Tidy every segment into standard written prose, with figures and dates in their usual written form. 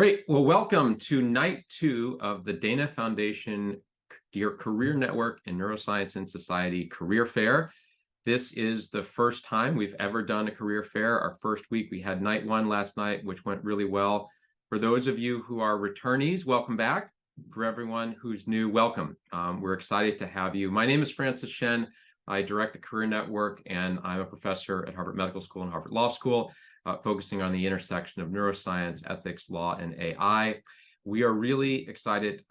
Great. Well, welcome to night 2 of the Dana Foundation, your Career Network in Neuroscience and Society Career Fair. This is the first time we've ever done a career fair. Our first week, we had night 1 last night, which went really well. For those of you who are returnees, welcome back. For everyone who's new, welcome. We're excited to have you. My name is Francis Shen. I direct the Career Network, and I'm a professor at Harvard Medical School and Harvard Law School. Focusing on the intersection of neuroscience, ethics, law, and AI. We are really excited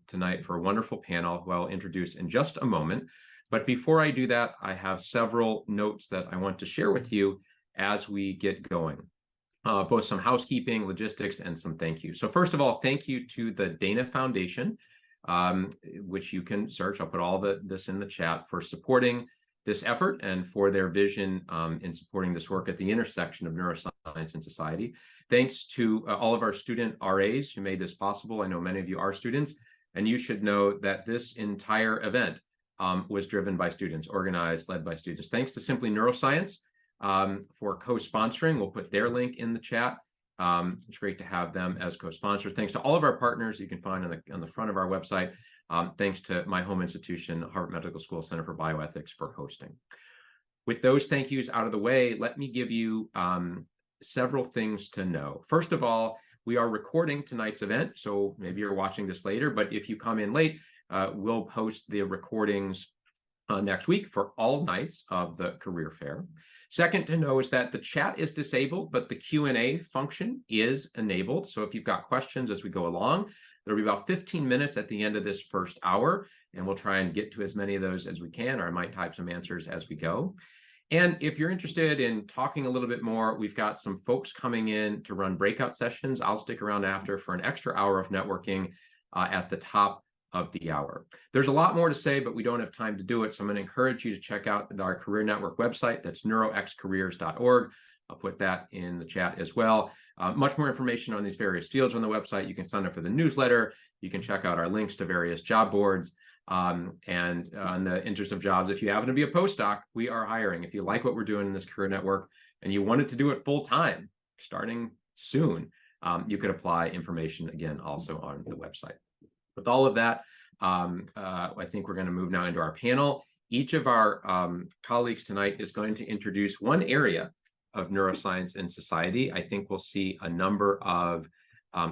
tonight for a wonderful panel who I'll introduce in just a moment. But before I do that, I have several notes that I want to share with you as we get going. Both some housekeeping, logistics, and some thank you. So first of all, thank you to the Dana Foundation, which you can search. I'll put all this in the chat, for supporting this effort and for their vision in supporting this work at the intersection of neuroscience and society. Thanks to all of our student RAs who made this possible. I know many of you are students, and you should know that this entire event was driven by students, organized, led by students. Thanks to Simply Neuroscience for co-sponsoring. We'll put their link in the chat. It's great to have them as co-sponsors. Thanks to all of our partners you can find on the front of our website. Thanks to my home institution, Harvard Medical School Center for Bioethics, for hosting. With those thank yous out of the way, let me give you several things to know. First of all, we are recording tonight's event, so maybe you're watching this later, but if you come in late, we'll post the recordings next week for all nights of the career fair. Second to know is that the chat is disabled, but the Q&A function is enabled. So if you've got questions as we go along, there'll be about 15 minutes at the end of this first hour, and we'll try and get to as many of those as we can, or I might type some answers as we go. And if you're interested in talking a little bit more, we've got some folks coming in to run breakout sessions. I'll stick around after for an extra hour of networking at the top of the hour. There's a lot more to say, but we don't have time to do it. So I'm going to encourage you to check out our Career Network website. That's neuroxcareers.org. I'll put that in the chat as well. Much more information on these various fields on the website. You can sign up for the newsletter. You can check out our links to various job boards. And in the interest of jobs, if you happen to be a postdoc, we are hiring. If you like what we're doing in this Career Network and you wanted to do it full time, starting soon, you could apply. Information, again, also on the website. With all of that, I think we're going to move now into our panel. Each of our colleagues tonight is going to introduce one area of neuroscience and society. I think we'll see a number of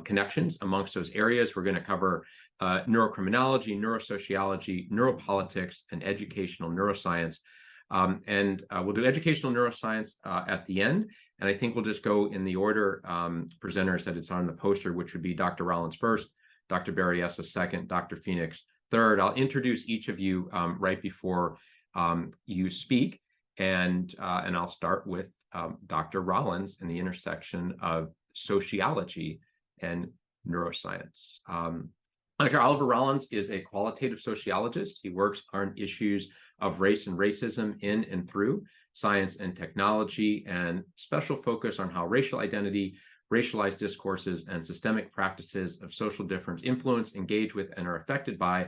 connections amongst those areas. We're going to cover neurocriminology, neurosociology, neuropolitics, and educational neuroscience. We'll do educational neuroscience at the end. And I think we'll just go in the order presenters that it's on the poster, which would be Dr. Rollins first, Dr. Berryessa second, Dr. Phoenix third. I'll introduce each of you right before you speak. And I'll start with Dr. Rollins and the intersection of sociology and neuroscience. Dr. Oliver Rollins is a qualitative sociologist. He works on issues of race and racism in and through science and technology, and special focus on how racial identity, racialized discourses, and systemic practices of social difference influence, engage with, and are affected by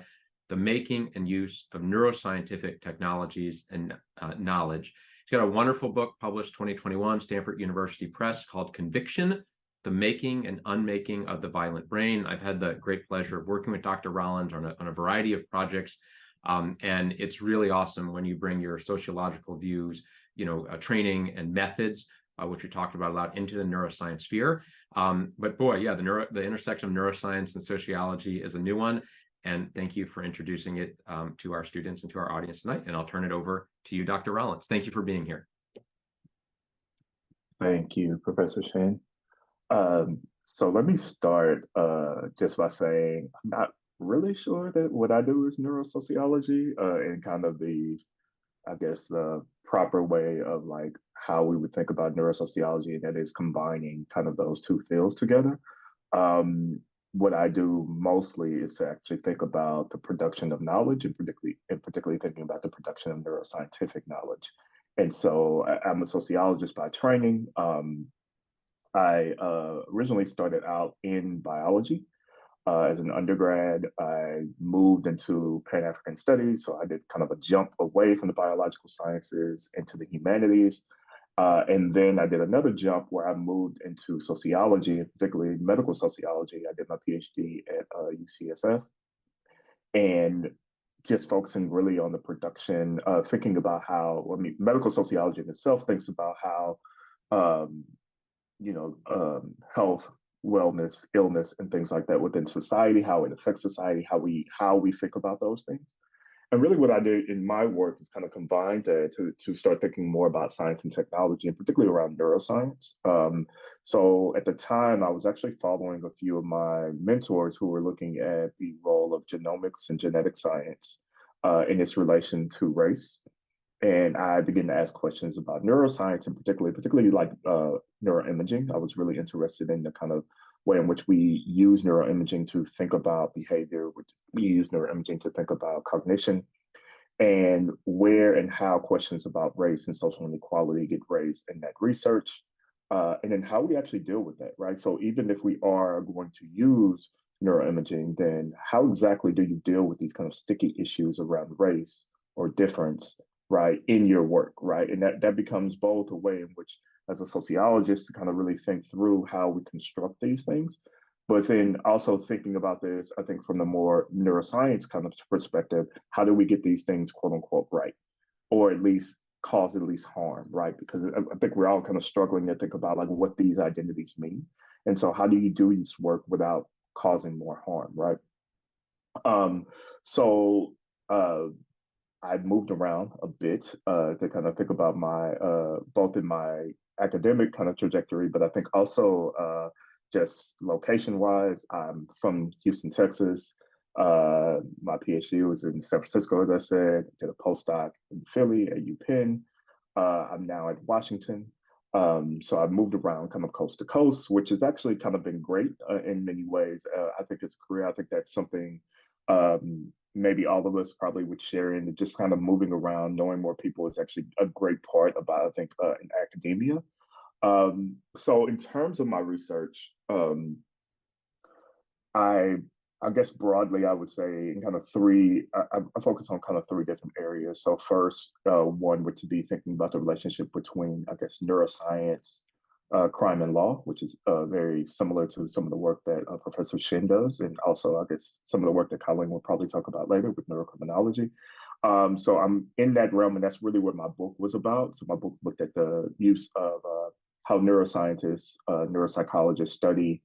the making and use of neuroscientific technologies and knowledge. He's got a wonderful book published 2021, Stanford University Press, called Conviction: The Making and Unmaking of the Violent Brain. I've had the great pleasure of working with Dr. Rollins on a variety of projects, and it's really awesome when you bring your sociological views, training and methods, which we talked about a lot, into the neuroscience sphere. But boy, yeah, the intersection of neuroscience and sociology is a new one. And thank you for introducing it to our students and to our audience tonight. And I'll turn it over to you, Dr. Rollins. Thank you for being here. Thank you, Professor Shen. So let me start just by saying I'm not really sure that what I do is neurosociology in kind of the proper way of like how we would think about neurosociology, and that is combining kind of those two fields together. What I do mostly is to actually think about the production of knowledge, and particularly thinking about the production of neuroscientific knowledge. And so I'm a sociologist by training. I originally started out in biology. As an undergrad, I moved into Pan-African studies, so I did kind of a jump away from the biological sciences into the humanities. And then I did another jump where I moved into sociology, particularly medical sociology. I did my PhD at UCSF, and just focusing really on the production, thinking about how, I mean, medical sociology in itself thinks about how, um, health, wellness, illness, and things like that within society, how it affects society, how we think about those things. And really, what I did in my work is kind of combined to start thinking more about science and technology, and particularly around neuroscience. So at the time, I was actually following a few of my mentors who were looking at the role of genomics and genetic science in its relation to race. And I began to ask questions about neuroscience, and particularly like neuroimaging. I was really interested in the kind of way in which we use neuroimaging to think about behavior, which we use neuroimaging to think about cognition, and where and how questions about race and social inequality get raised in that research, and then how we actually deal with that, right? So even if we are going to use neuroimaging, then how exactly do you deal with these kind of sticky issues around race or difference, right, in your work, right? And that becomes both a way in which, as a sociologist, to kind of really think through how we construct these things, but then also thinking about this, I think, from the more neuroscience kind of perspective, how do we get these things, quote unquote, right? Or at least cause at least harm, right? Because I think we're all kind of struggling to think about like what these identities mean. And so how do you do this work without causing more harm, right? Um, so uh, I moved around a bit to kind of think about my both in my academic kind of trajectory, but I think also just location wise. I'm from Houston, Texas. My PhD was in San Francisco, as I said. Did a postdoc in Philly at UPenn. I'm now at Washington. So I've moved around kind of coast to coast, which has actually kind of been great in many ways. I think it's a career. I think that's something maybe all of us probably would share in, just kind of moving around, knowing more people is actually a great part about, I think, in academia. So in terms of my research, I I guess broadly, I would say in kind of three. I focus on kind of three different areas. So first, one would to be thinking about the relationship between, I guess, neuroscience, crime and law, which is very similar to some of the work that Professor Shin does, and also I guess some of the work that Colleen will probably talk about later with neurocriminology. So I'm in that realm, and that's really what my book was about. So my book looked at the use of how neuroscientists, neuropsychologists study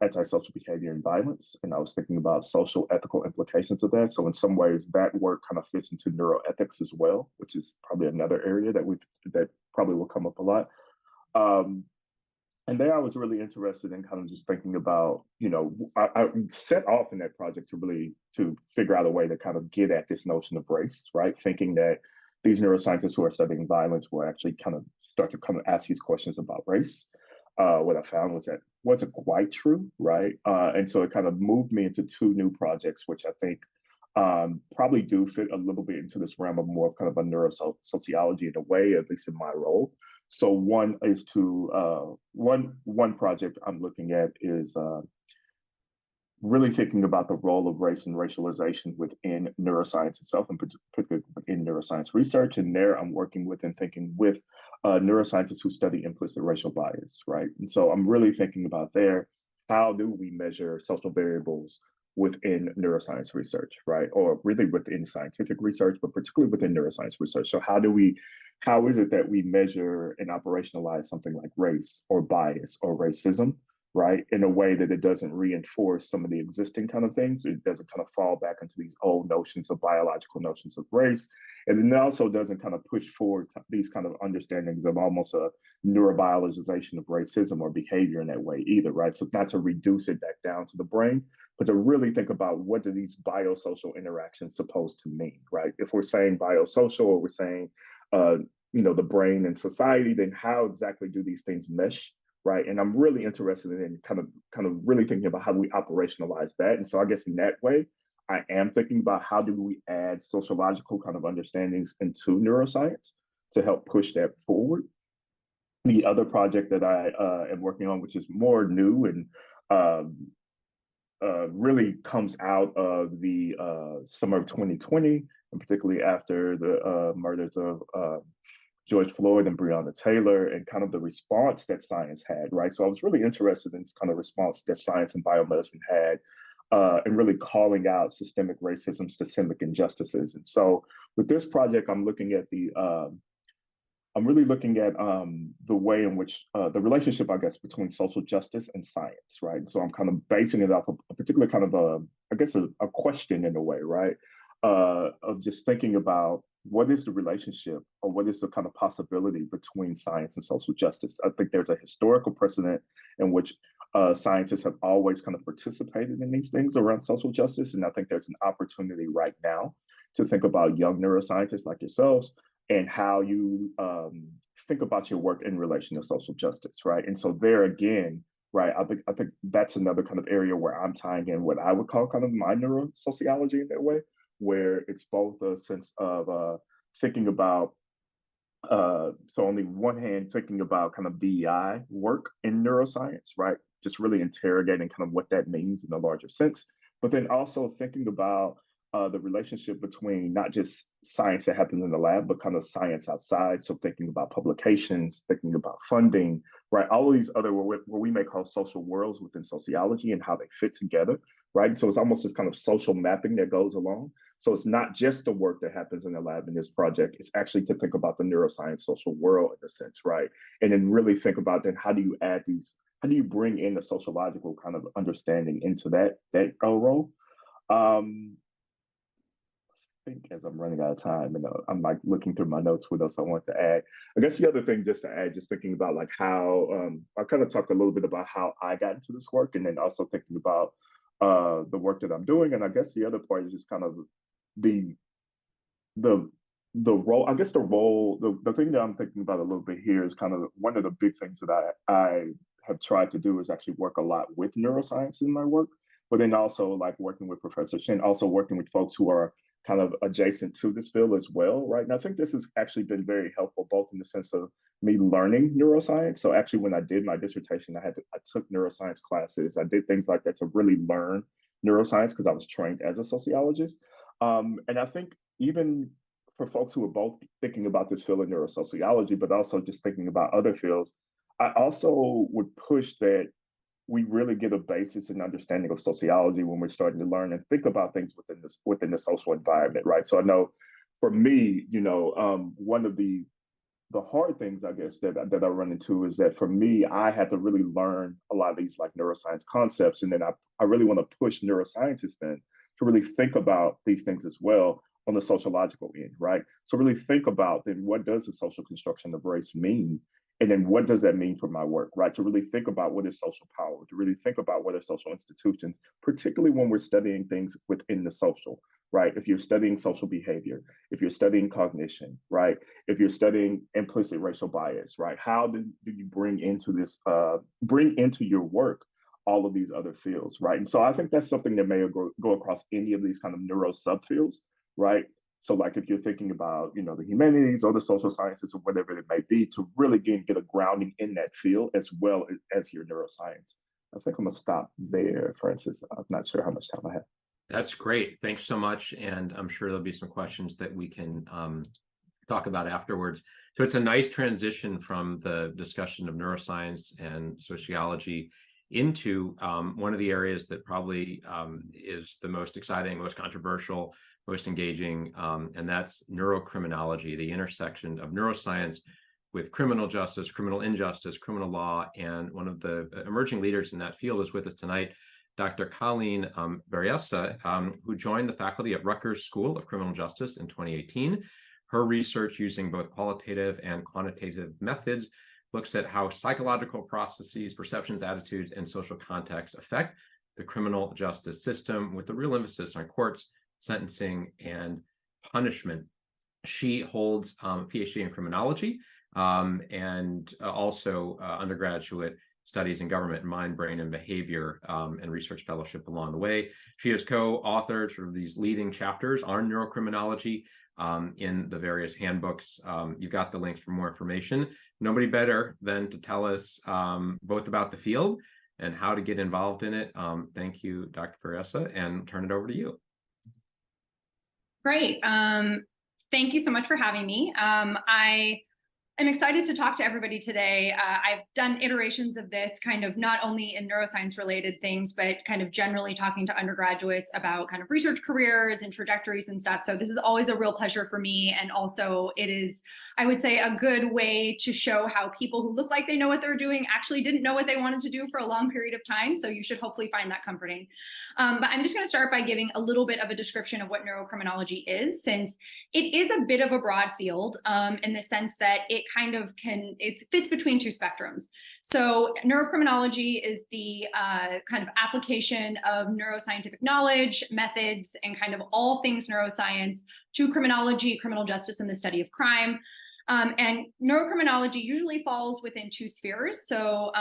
antisocial behavior and violence. And I was thinking about social ethical implications of that. So in some ways, that work kind of fits into neuroethics as well, which is probably another area that probably will come up a lot. Um, and there I was really interested in kind of just thinking about, I set off in that project to figure out a way to kind of get at this notion of race, right? Thinking that these neuroscientists who are studying violence will actually kind of start to kind of ask these questions about race. What I found was that wasn't quite true, right? And so it kind of moved me into two new projects, which I think probably do fit a little bit into this realm of more of kind of a neurosociology in a way, at least in my role. So one project I'm looking at is really thinking about the role of race and racialization within neuroscience itself, and particularly in neuroscience research. And there I'm working with and thinking with neuroscientists who study implicit racial bias, right? And so I'm really thinking about there, how do we measure social variables within neuroscience research, right? Or really within scientific research, but particularly within neuroscience research. So how is it that we measure and operationalize something like race or bias or racism, right, in a way that it doesn't reinforce some of the existing kind of things? It doesn't kind of fall back into these old notions of biological notions of race. And then it also doesn't kind of push forward these kind of understandings of almost a neurobiologization of racism or behavior in that way either, right? So not to reduce it back down to the brain, but to really think about what do these biosocial interactions supposed to mean, right? If we're saying biosocial or we're saying, the brain and society, then how exactly do these things mesh, right? And I'm really interested in kind of really thinking about how do we operationalize that. And so I guess in that way, I am thinking about how do we add sociological kind of understandings into neuroscience to help push that forward. The other project that I am working on, which is more new and um, really comes out of the summer of 2020, and particularly after the murders of George Floyd and Breonna Taylor, and kind of the response that science had, right? So I was really interested in this kind of response that science and biomedicine had, and really calling out systemic racism, systemic injustices. And so with this project, I'm really looking at the way in which the relationship, I guess, between social justice and science, right? And so I'm kind of basing it off of a particular kind of I guess, a question in a way, right? Of just thinking about what is the relationship or what is the kind of possibility between science and social justice. I think there's a historical precedent in which scientists have always kind of participated in these things around social justice. And I think there's an opportunity right now to think about young neuroscientists like yourselves and how you think about your work in relation to social justice, right? And so there again, right, I think that's another kind of area where I'm tying in what I would call kind of my neurosociology in that way, where it's both a sense of thinking about so on the one hand, thinking about kind of DEI work in neuroscience, right? Just really interrogating kind of what that means in a larger sense, but then also thinking about the relationship between not just science that happens in the lab, but kind of science outside. So thinking about publications, thinking about funding, right? All of these other what we may call social worlds within sociology and how they fit together, right? So it's almost this kind of social mapping that goes along. So it's not just the work that happens in the lab in this project, it's actually to think about the neuroscience social world in a sense, right? And then really think about then how do you add these, how do you bring in the sociological kind of understanding into that role? I think as I'm running out of time and I'm like looking through my notes, what else I want to add. I guess the other thing just to add, just thinking about like how I kind of talked a little bit about how I got into this work and then also thinking about the work that I'm doing. And I guess the other part is just kind of the the the role, I guess the thing that I'm thinking about a little bit here is kind of one of the big things that I have tried to do is actually work a lot with neuroscience in my work, but then also like working with Professor Shin, also working with folks who are kind of adjacent to this field as well, right? And I think this has actually been very helpful, both in the sense of me learning neuroscience. So actually, when I did my dissertation, I took neuroscience classes. I did things like that to really learn neuroscience because I was trained as a sociologist. And I think even for folks who are both thinking about this field of neurosociology, but also just thinking about other fields, I also would push that we really get a basis and understanding of sociology when we're starting to learn and think about things within the social environment, right? So I know for me, one of the hard things I guess that I run into is that for me, I had to really learn a lot of these like neuroscience concepts, and then I really want to push neuroscientists then to really think about these things as well on the sociological end, right? So really think about then what does the social construction of race mean? And then what does that mean for my work, right? To really think about what is social power, to really think about what are social institutions, particularly when we're studying things within the social, right? If you're studying social behavior, if you're studying cognition, right? If you're studying implicit racial bias, right? How do you bring into your work all of these other fields, right? And so I think that's something that may go across any of these kind of neuro subfields, right? So like if you're thinking about, the humanities or the social sciences or whatever it may be, to really get a grounding in that field as well as your neuroscience. I think I'm gonna stop there, Francis. I'm not sure how much time I have. That's great. Thanks so much. And I'm sure there'll be some questions that we can talk about afterwards. So it's a nice transition from the discussion of neuroscience and sociology into one of the areas that probably is the most exciting, most controversial, most engaging, and that's neurocriminology, the intersection of neuroscience with criminal justice, criminal injustice, criminal law. And one of the emerging leaders in that field is with us tonight, Dr. Colleen Berryessa, who joined the faculty at Rutgers School of Criminal Justice in 2018. Her research using both qualitative and quantitative methods looks at how psychological processes, perceptions, attitudes, and social context affect the criminal justice system, with a real emphasis on courts, sentencing, and punishment. She holds a PhD in criminology and also undergraduate studies in government, mind, brain, and behavior, and research fellowship along the way. She has co-authored sort of these leading chapters on neurocriminology in the various handbooks. You've got the links for more information. Nobody better than to tell us both about the field and how to get involved in it. Thank you, Dr. Berryessa, and turn it over to you. Great. Thank you so much for having me. I I'm excited to talk to everybody today. I've done iterations of this kind of not only in neuroscience related things, but kind of generally talking to undergraduates about kind of research careers and trajectories and stuff. So this is always a real pleasure for me. And also it is, I would say, a good way to show how people who look like they know what they're doing actually didn't know what they wanted to do for a long period of time. So you should hopefully find that comforting. But I'm just going to start by giving a little bit of a description of what neurocriminology is, since it is a bit of a broad field in the sense that it kind of it fits between two spectrums. So neurocriminology is the kind of application of neuroscientific knowledge, methods, and kind of all things neuroscience to criminology, criminal justice, and the study of crime. And neurocriminology usually falls within two spheres. So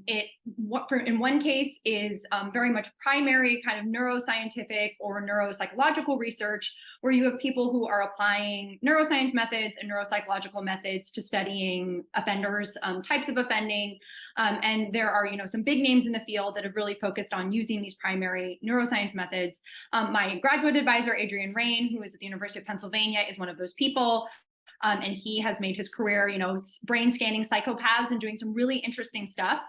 in one case is very much primary kind of neuroscientific or neuropsychological research, where you have people who are applying neuroscience methods and neuropsychological methods to studying offenders, types of offending. And there are, some big names in the field that have really focused on using these primary neuroscience methods. My graduate advisor, Adrian Raine, who is at the University of Pennsylvania, is one of those people. And he has made his career, brain scanning psychopaths and doing some really interesting stuff.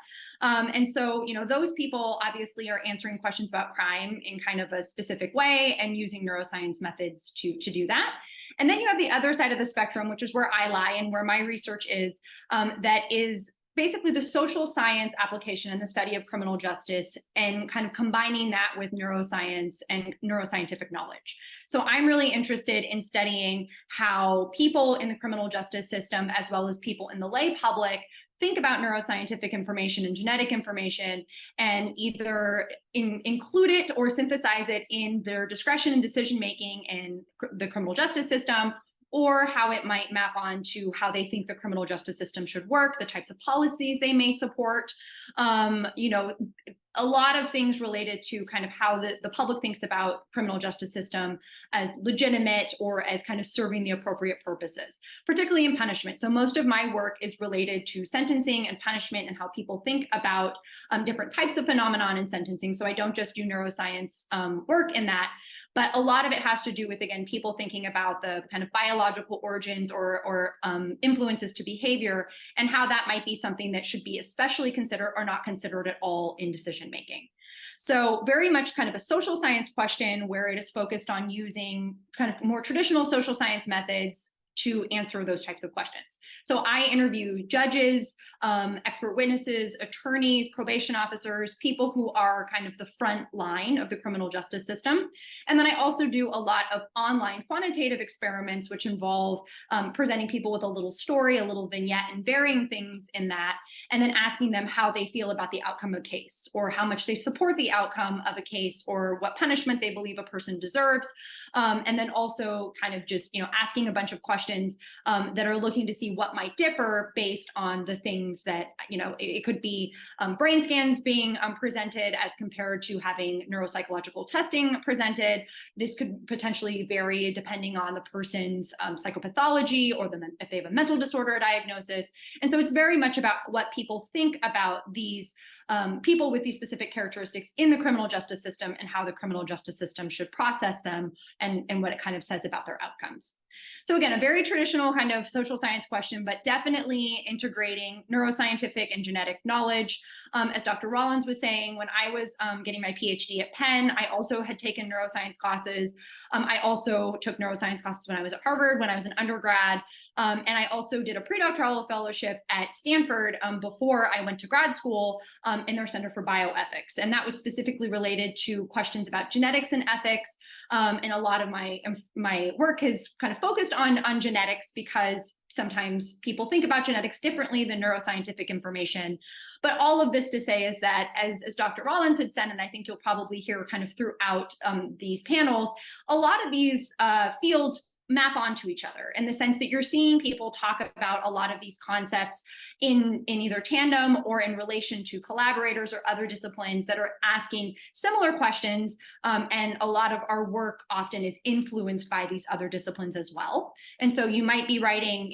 And so, those people obviously are answering questions about crime in kind of a specific way and using neuroscience methods to do that. And then you have the other side of the spectrum, which is where I lie and where my research is, that is basically the social science application and the study of criminal justice and kind of combining that with neuroscience and neuroscientific knowledge. So I'm really interested in studying how people in the criminal justice system, as well as people in the lay public, think about neuroscientific information and genetic information and either include it or synthesize it in their discretion and decision-making in the criminal justice system, or how it might map on to how they think the criminal justice system should work, the types of policies they may support, a lot of things related to kind of how the public thinks about criminal justice system as legitimate or as kind of serving the appropriate purposes, particularly in punishment. So most of my work is related to sentencing and punishment and how people think about different types of phenomenon in sentencing. So I don't just do neuroscience work in that, but a lot of it has to do with, again, people thinking about the kind of biological origins or influences to behavior and how that might be something that should be especially considered or not considered at all in decision making. So very much kind of a social science question where it is focused on using kind of more traditional social science methods to answer those types of questions. So I interview judges, expert witnesses, attorneys, probation officers, people who are kind of the front line of the criminal justice system. And then I also do a lot of online quantitative experiments, which involve presenting people with a little story, a little vignette, and varying things in that, and then asking them how they feel about the outcome of a case, or how much they support the outcome of a case, or what punishment they believe a person deserves. And then also kind of just, asking a bunch of questions that are looking to see what might differ based on the things that, it could be brain scans being presented as compared to having neuropsychological testing presented. This could potentially vary depending on the person's psychopathology or if they have a mental disorder diagnosis. And so it's very much about what people think about these people with these specific characteristics in the criminal justice system and how the criminal justice system should process them and what it kind of says about their outcomes. So again, a very traditional kind of social science question, but definitely integrating neuroscientific and genetic knowledge. As Dr. Rollins was saying, when I was getting my PhD at Penn, I also had taken neuroscience classes. I also took neuroscience classes when I was at Harvard, when I was an undergrad. And I also did a predoctoral fellowship at Stanford before I went to grad school in their Center for Bioethics. And that was specifically related to questions about genetics and ethics. And a lot of my work has kind of focused on genetics because sometimes people think about genetics differently than neuroscientific information. But all of this to say is that, as Dr. Rollins had said, and I think you'll probably hear kind of throughout these panels, a lot of these fields map onto each other in the sense that you're seeing people talk about a lot of these concepts in either tandem or in relation to collaborators or other disciplines that are asking similar questions. And a lot of our work often is influenced by these other disciplines as well. And so you might be writing,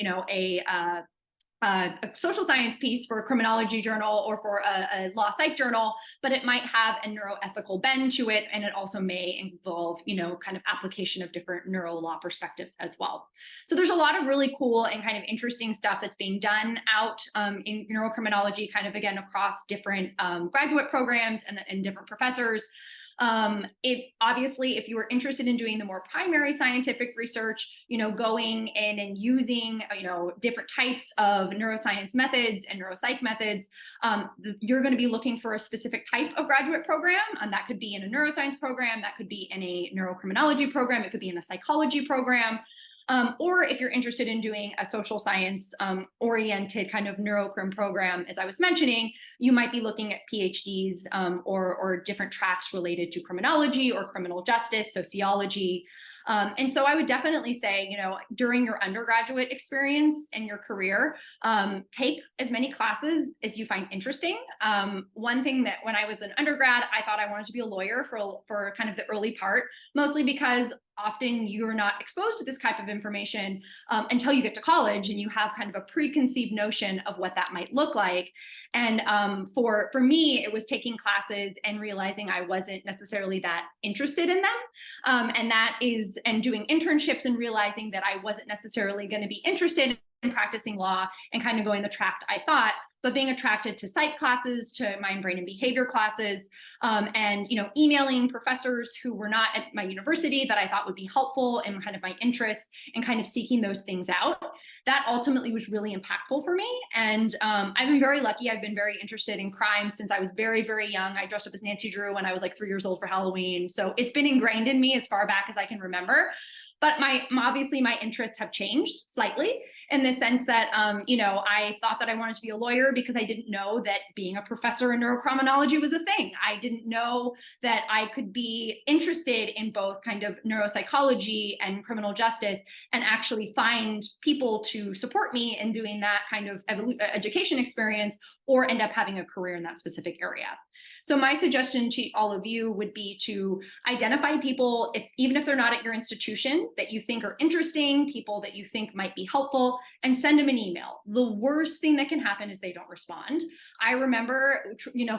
a social science piece for a criminology journal or for a law psych journal, but it might have a neuroethical bend to it. And it also may involve, kind of application of different neuro law perspectives as well. So there's a lot of really cool and kind of interesting stuff that's being done out in neurocriminology, kind of again, across different graduate programs and different professors. If you were interested in doing the more primary scientific research, going in and using, different types of neuroscience methods and neuropsych methods, you're going to be looking for a specific type of graduate program. And that could be in a neuroscience program, that could be in a neurocriminology program, it could be in a psychology program. Or if you're interested in doing a social science oriented kind of neurocrim program, as I was mentioning, you might be looking at PhDs or different tracks related to criminology or criminal justice, sociology. And so I would definitely say, during your undergraduate experience and your career, take as many classes as you find interesting. One thing that when I was an undergrad, I thought I wanted to be a lawyer for kind of the early part, mostly because often you're not exposed to this type of information until you get to college and you have kind of a preconceived notion of what that might look like. And for me, it was taking classes and realizing I wasn't necessarily that interested in them. And doing internships and realizing that I wasn't necessarily going to be interested in practicing law and kind of going the track I thought, but being attracted to psych classes, to mind, brain, and behavior classes, and emailing professors who were not at my university that I thought would be helpful in kind of my interests and kind of seeking those things out. That ultimately was really impactful for me. And I've been very lucky. I've been very interested in crime since I was very, very young. I dressed up as Nancy Drew when I was like 3 years old for Halloween. So it's been ingrained in me as far back as I can remember. But obviously my interests have changed slightly in the sense that, I thought that I wanted to be a lawyer because I didn't know that being a professor in neurocriminology was a thing. I didn't know that I could be interested in both kind of neuropsychology and criminal justice and actually find people to support me in doing that kind of education experience or end up having a career in that specific area. So my suggestion to all of you would be to identify people, even if they're not at your institution, that you think are interesting, people that you think might be helpful, and send them an email. The worst thing that can happen is they don't respond. I remember,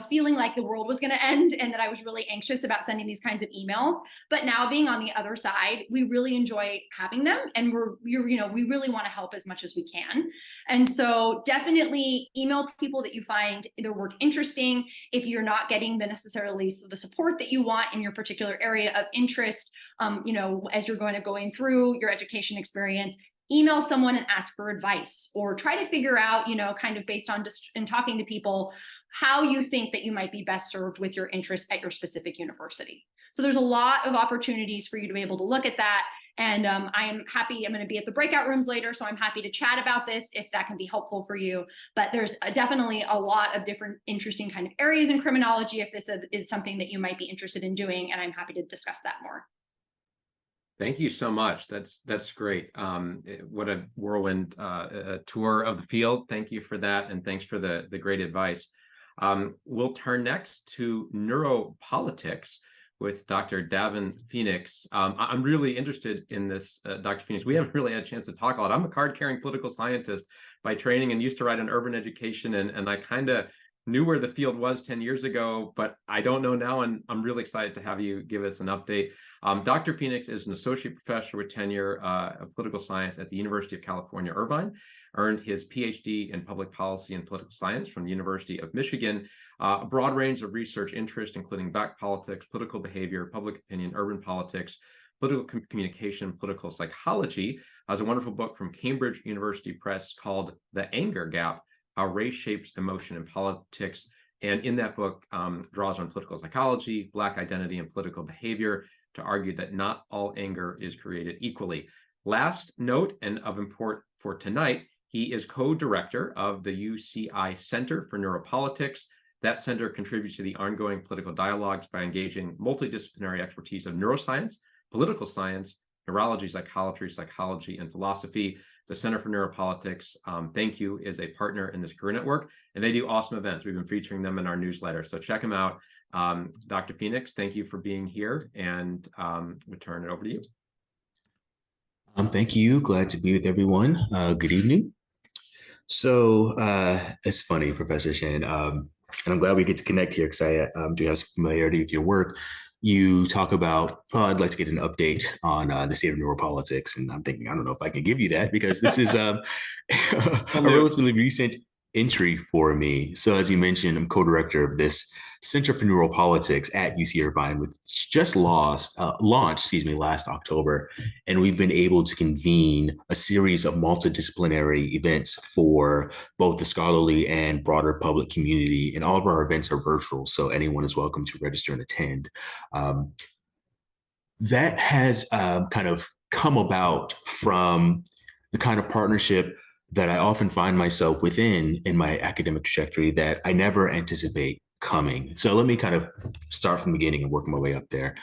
feeling like the world was going to end and that I was really anxious about sending these kinds of emails. But now being on the other side, we really enjoy having them, and we really want to help as much as we can. And so definitely email people that you find their work interesting. If you're not getting necessarily the support that you want in your particular area of interest, as you're going through your education experience, email someone and ask for advice, or try to figure out, kind of based on just in talking to people, how you think that you might be best served with your interests at your specific university. So there's a lot of opportunities for you to be able to look at that. And I'm going to be at the breakout rooms later, so I'm happy to chat about this if that can be helpful for you. But there's definitely a lot of different interesting kind of areas in criminology if this is something that you might be interested in doing, and I'm happy to discuss that more. Thank you so much. That's great. What a whirlwind tour of the field. Thank you for that, and thanks for the great advice. We'll turn next to neuropolitics with Dr. Davin Phoenix. I'm really interested in this, Dr. Phoenix. We haven't really had a chance to talk a lot. I'm a card-carrying political scientist by training and used to write on urban education, and I kind of knew where the field was 10 years ago, but I don't know now, and I'm really excited to have you give us an update. Dr. Phoenix is an associate professor with tenure of political science at the University of California, Irvine, earned his PhD in public policy and political science from the University of Michigan, a broad range of research interest, including black politics, political behavior, public opinion, urban politics, political communication, political psychology. Has a wonderful book from Cambridge University Press called The Anger Gap: How Race Shapes Emotion in Politics. And in that book, draws on political psychology, Black identity, and political behavior to argue that not all anger is created equally. Last note, and of import for tonight, he is co-director of the UCI Center for Neuropolitics. That center contributes to the ongoing political dialogues by engaging multidisciplinary expertise of neuroscience, political science, neurology, psychology, and philosophy. The Center for Neuropolitics, thank you, is a partner in this career network, and they do awesome events. We've been featuring them in our newsletter, so check them out. Dr. Phoenix, thank you for being here, and we'll turn it over to you. Thank you. Glad to be with everyone. Good evening. So it's funny, Professor Shan, and I'm glad we get to connect here because I do have some familiarity with your work. You talk about, oh, I'd like to get an update on the state of neuropolitics, and I'm thinking, I don't know if I can give you that because this is a relatively recent entry for me. So as you mentioned, I'm co-director of this Center for Neuropolitics at UC Irvine, which just launched, last October. And we've been able to convene a series of multidisciplinary events for both the scholarly and broader public community. And all of our events are virtual, so anyone is welcome to register and attend. That has kind of come about from the kind of partnership that I often find myself within in my academic trajectory that I never anticipate coming. So let me kind of start from the beginning and work my way up there.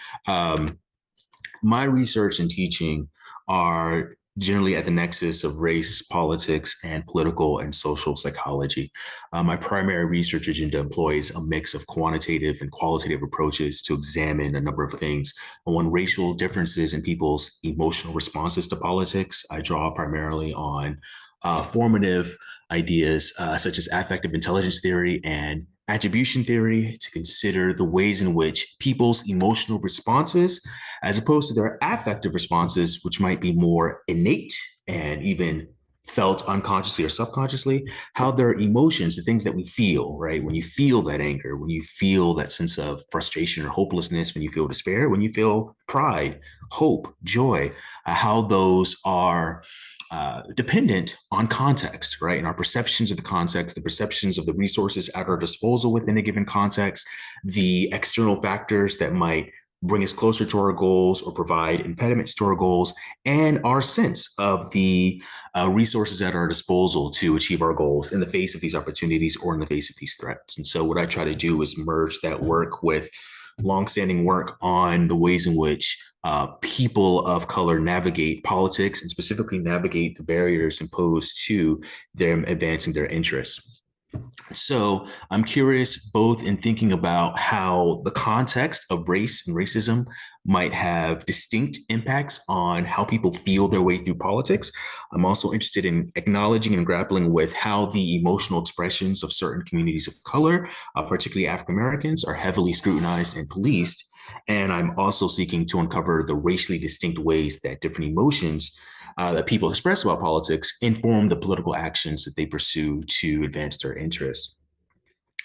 My research and teaching are generally at the nexus of race, politics, and political and social psychology. My primary research agenda employs a mix of quantitative and qualitative approaches to examine a number of things. On racial differences in people's emotional responses to politics, I draw primarily on formative ideas such as affective intelligence theory and attribution theory to consider the ways in which people's emotional responses, as opposed to their affective responses, which might be more innate and even felt unconsciously or subconsciously, how their emotions, the things that we feel, right? When you feel that anger, when you feel that sense of frustration or hopelessness, when you feel despair, when you feel pride, hope, joy, how those are dependent on context, right? And our perceptions of the context, the perceptions of the resources at our disposal within a given context, the external factors that might bring us closer to our goals or provide impediments to our goals, and our sense of the resources at our disposal to achieve our goals in the face of these opportunities or in the face of these threats. And so what I try to do is merge that work with longstanding work on the ways in which people of color navigate politics and specifically navigate the barriers imposed to them advancing their interests. So I'm curious both in thinking about how the context of race and racism might have distinct impacts on how people feel their way through politics. I'm also interested in acknowledging and grappling with how the emotional expressions of certain communities of color, particularly African Americans, are heavily scrutinized and policed. And I'm also seeking to uncover the racially distinct ways that different emotions that people express about politics inform the political actions that they pursue to advance their interests.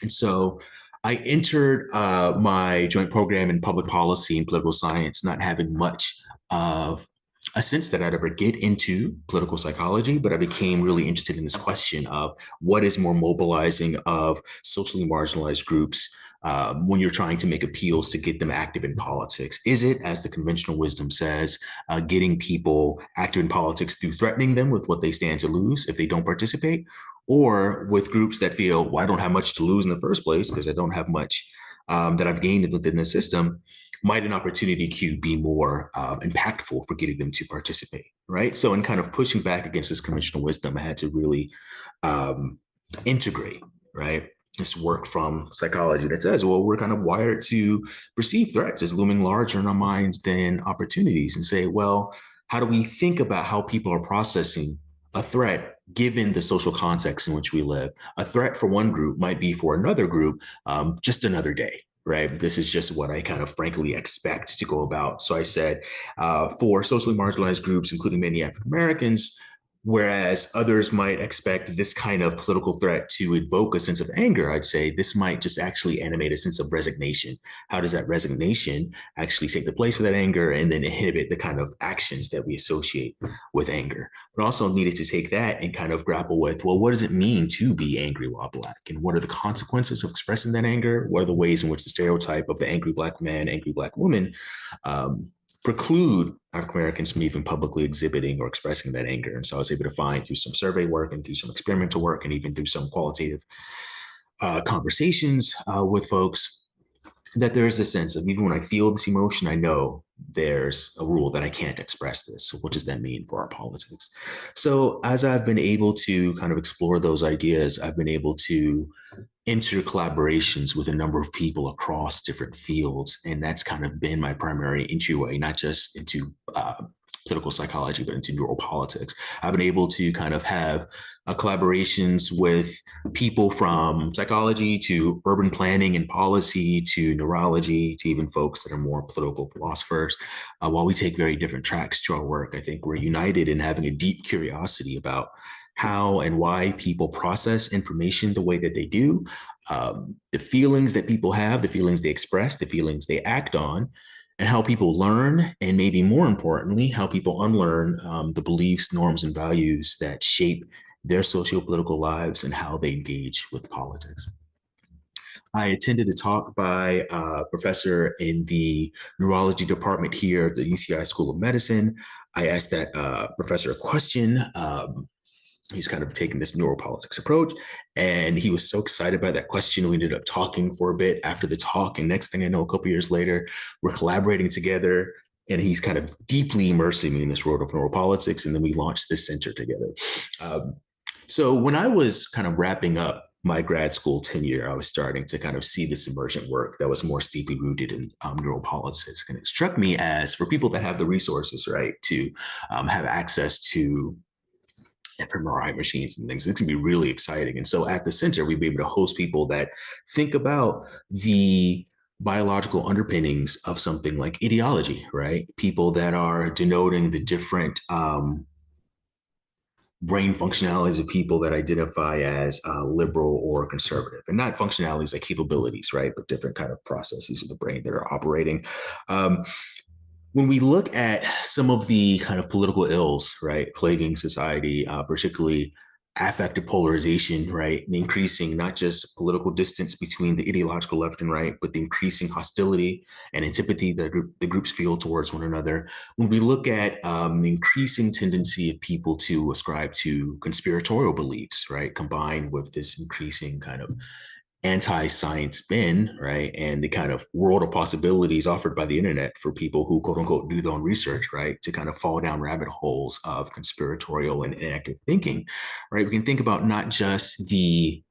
And so I entered my joint program in public policy and political science, not having much of a sense that I'd ever get into political psychology, but I became really interested in this question of what is more mobilizing of socially marginalized groups when you're trying to make appeals to get them active in politics. Is it, as the conventional wisdom says, getting people active in politics through threatening them with what they stand to lose if they don't participate? Or with groups that feel, well, I don't have much to lose in the first place because I don't have much that I've gained within the system, might an opportunity to be more impactful for getting them to participate, right? So in kind of pushing back against this conventional wisdom, I had to really integrate, right? This work from psychology that says, well, we're kind of wired to perceive threats as looming larger in our minds than opportunities, and say, well, how do we think about how people are processing a threat given the social context in which we live? A threat for one group might be for another group just another day, right? This is just what I kind of frankly expect to go about. So I said, for socially marginalized groups, including many African Americans, whereas others might expect this kind of political threat to evoke a sense of anger, I'd say this might just actually animate a sense of resignation. How does that resignation actually take the place of that anger and then inhibit the kind of actions that we associate with anger? But also needed to take that and kind of grapple with, well, what does it mean to be angry while Black? And what are the consequences of expressing that anger? What are the ways in which the stereotype of the angry Black man, angry Black woman preclude African Americans from even publicly exhibiting or expressing that anger? And so I was able to find through some survey work and through some experimental work and even through some qualitative conversations with folks that there is a sense of, even when I feel this emotion, I know there's a rule that I can't express this. So what does that mean for our politics? So as I've been able to kind of explore those ideas, I've been able to enter collaborations with a number of people across different fields. And that's kind of been my primary entryway, not just into political psychology, but into neuropolitics. I've been able to kind of have collaborations with people from psychology to urban planning and policy to neurology to even folks that are more political philosophers. While we take very different tracks to our work, I think we're united in having a deep curiosity about how and why people process information the way that they do, the feelings that people have, the feelings they express, the feelings they act on, and how people learn, and maybe more importantly, how people unlearn the beliefs, norms, and values that shape their socio-political lives and how they engage with politics. I attended a talk by a professor in the neurology department here at the UCI School of Medicine. I asked that professor a question. He's kind of taking this neuropolitics approach, and he was so excited by that question. We ended up talking for a bit after the talk, and next thing I know, a couple years later, we're collaborating together, and he's kind of deeply immersing me in this world of neuropolitics, and then we launched this center together. So when I was kind of wrapping up my grad school tenure, I was starting to kind of see this emergent work that was more deeply rooted in neuropolitics, and it struck me as, for people that have the resources, right, to have access to fMRI machines and things, it's gonna be really exciting. And so at the center, we'd be able to host people that think about the biological underpinnings of something like ideology, right? People that are denoting the different brain functionalities of people that identify as liberal or conservative, and not functionalities like capabilities, right? But different kind of processes of the brain that are operating. When we look at some of the kind of political ills, right, plaguing society, particularly affective polarization, right, the increasing not just political distance between the ideological left and right, but the increasing hostility and antipathy that the groups feel towards one another. When we look at the increasing tendency of people to ascribe to conspiratorial beliefs, right, combined with this increasing kind of anti-science spin, right? And the kind of world of possibilities offered by the internet for people who, quote unquote, do their own research, right? To kind of fall down rabbit holes of conspiratorial and inaccurate thinking, right? We can think about not just the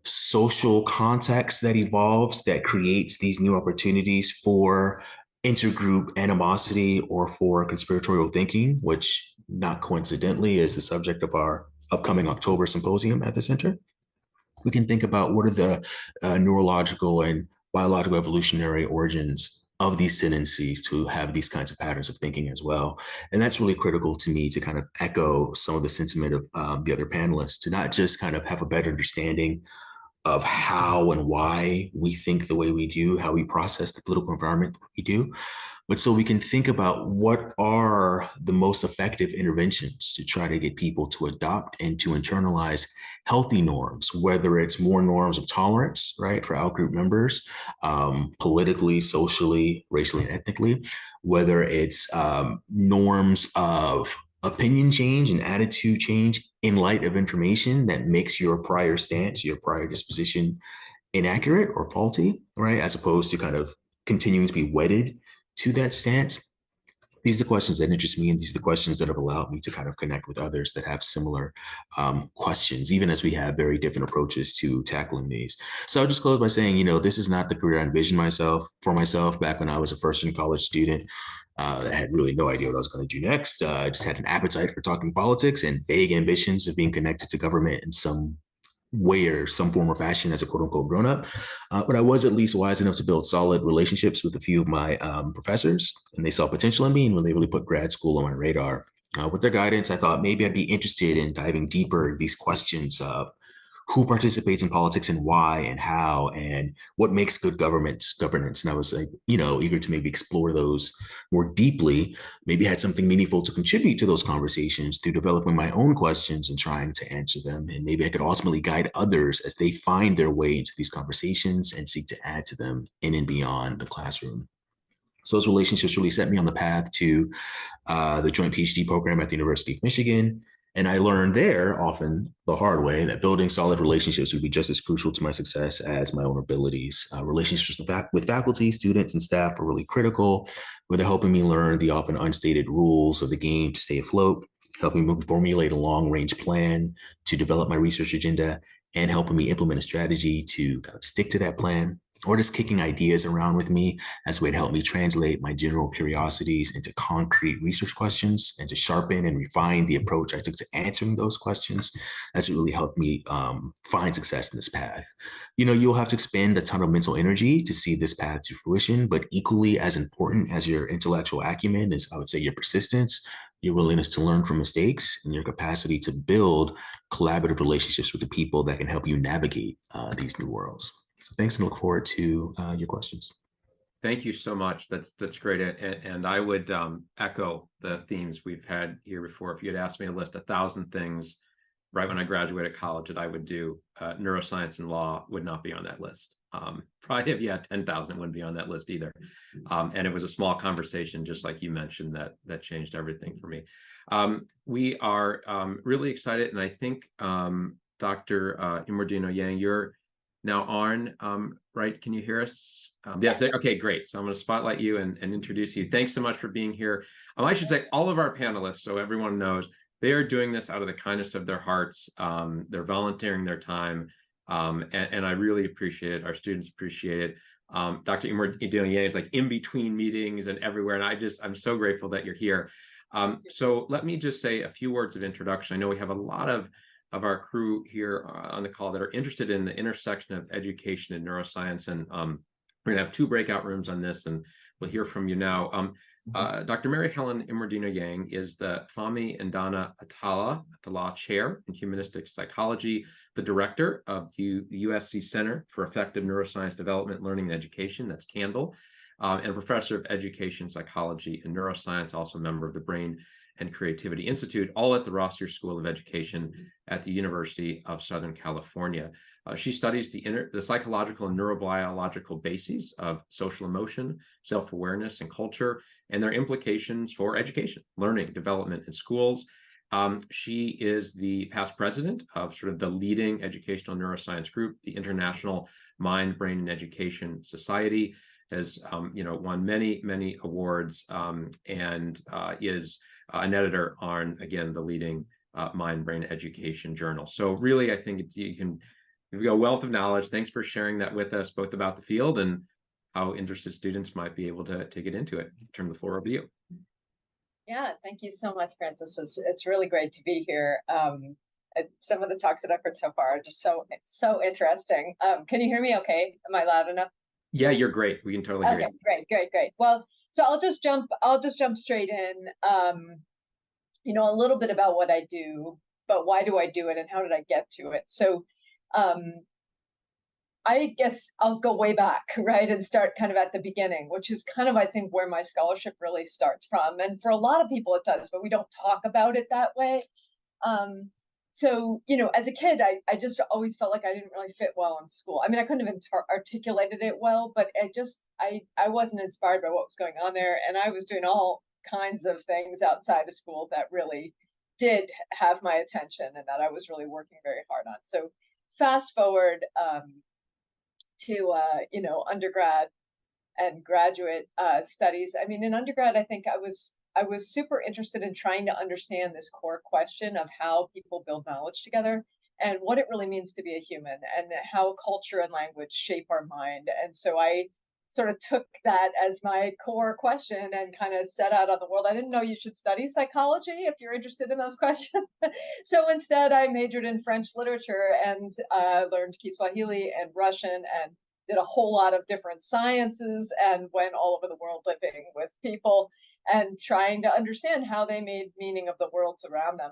social context that evolves that creates these new opportunities for intergroup animosity or for conspiratorial thinking, which not coincidentally is the subject of our upcoming October symposium at the center. We can think about what are the neurological and biological evolutionary origins of these tendencies to have these kinds of patterns of thinking as well. And that's really critical to me to kind of echo some of the sentiment of the other panelists, to not just kind of have a better understanding of how and why we think the way we do, how we process the political environment we do, but so we can think about what are the most effective interventions to try to get people to adopt and to internalize healthy norms, whether it's more norms of tolerance, right, for outgroup members, politically, socially, racially, and ethnically, whether it's norms of opinion change and attitude change in light of information that makes your prior stance, your prior disposition inaccurate or faulty, right? As opposed to kind of continuing to be wedded to that stance. These are the questions that interest me, and these are the questions that have allowed me to kind of connect with others that have similar questions, even as we have very different approaches to tackling these. So I'll just close by saying, you know, this is not the career I envisioned for myself back when I was a first-year college student. I had really no idea what I was going to do next. I just had an appetite for talking politics and vague ambitions of being connected to government in some way or some form or fashion as a quote unquote grown up. But I was at least wise enough to build solid relationships with a few of my professors, and they saw potential in me. And when they really put grad school on my radar, with their guidance, I thought maybe I'd be interested in diving deeper in these questions of who participates in politics and why and how, and what makes good governance. And I was like, you know, eager to maybe explore those more deeply, maybe had something meaningful to contribute to those conversations through developing my own questions and trying to answer them. And maybe I could ultimately guide others as they find their way into these conversations and seek to add to them in and beyond the classroom. So those relationships really set me on the path to the joint PhD program at the University of Michigan. And I learned there, often the hard way, that building solid relationships would be just as crucial to my success as my own abilities. Relationships with faculty, students, and staff are really critical, where they're helping me learn the often unstated rules of the game to stay afloat, helping me formulate a long-range plan to develop my research agenda, and helping me implement a strategy to kind of stick to that plan. or just kicking ideas around with me as a way to help me translate my general curiosities into concrete research questions and to sharpen and refine the approach I took to answering those questions. That's really helped me find success in this path. You know, you'll have to expend a ton of mental energy to see this path to fruition, but equally as important as your intellectual acumen is, I would say, your persistence, your willingness to learn from mistakes, and your capacity to build collaborative relationships with the people that can help you navigate these new worlds. So thanks, and look forward to your questions. Thank you so much. That's great. And I would echo the themes we've had here before. If you had asked me to list 1,000 things right when I graduated college that I would do, neuroscience and law would not be on that list. Probably if you had 10,000 wouldn't be on that list either. And it was a small conversation, just like you mentioned, that changed everything for me. We are really excited, and I think Dr. Imordino Yang, you're now on, right? Can you hear us? Yes. Okay, great. So I'm going to spotlight you and introduce you. Thanks so much for being here. I should say all of our panelists, so everyone knows, they are doing this out of the kindness of their hearts. They're volunteering their time, and I really appreciate it. Our students appreciate it. Dr. Imordino Yang is like in between meetings and everywhere, and I'm so grateful that you're here. So let me just say a few words of introduction. I know we have a lot of our crew here on the call that are interested in the intersection of education and neuroscience, and we're gonna have 2 breakout rooms on this, and we'll hear from you now. Dr. Mary Helen Imordino Yang is the Fahmi Indana Atallah Chair in Humanistic Psychology, the Director of the USC Center for Effective Neuroscience Development, Learning, and Education, that's CANDLE, and a Professor of Education, Psychology, and Neuroscience, also a member of the Brain and Creativity Institute, all at the Rossier School of Education at the University of Southern California. She studies the psychological and neurobiological bases of social emotion, self-awareness, and culture, and their implications for education, learning, development in schools. She is the past president of sort of the leading educational neuroscience group, the International Mind, Brain, and Education Society, has won many awards, and is an editor on, again, the leading mind, brain, education journal. So really, I think you've got a wealth of knowledge. Thanks for sharing that with us, both about the field and how interested students might be able to get into it. Turn the floor over to you. Yeah, thank you so much, Francis. It's really great to be here. Some of the talks that I've heard so far are just so interesting. Can you hear me okay? Am I loud enough? Yeah, you're great. We can totally hear you. Okay, great. Well, so I'll just jump straight in. A little bit about what I do, but why do I do it and how did I get to it? So I guess I'll go way back, right, and start kind of at the beginning, which is kind of, I think, where my scholarship really starts from. And for a lot of people it does, but we don't talk about it that way. So, as a kid, I just always felt like I didn't really fit well in school. I mean, I couldn't have articulated it well, but I wasn't inspired by what was going on there. And I was doing all kinds of things outside of school that really did have my attention and that I was really working very hard on. So fast forward to, undergrad and graduate studies. I mean, in undergrad, I think I was super interested in trying to understand this core question of how people build knowledge together and what it really means to be a human and how culture and language shape our mind. And so I sort of took that as my core question and kind of set out on the world. I didn't know you should study psychology if you're interested in those questions. So instead, I majored in French literature and learned Kiswahili and Russian and did a whole lot of different sciences and went all over the world living with people and trying to understand how they made meaning of the worlds around them.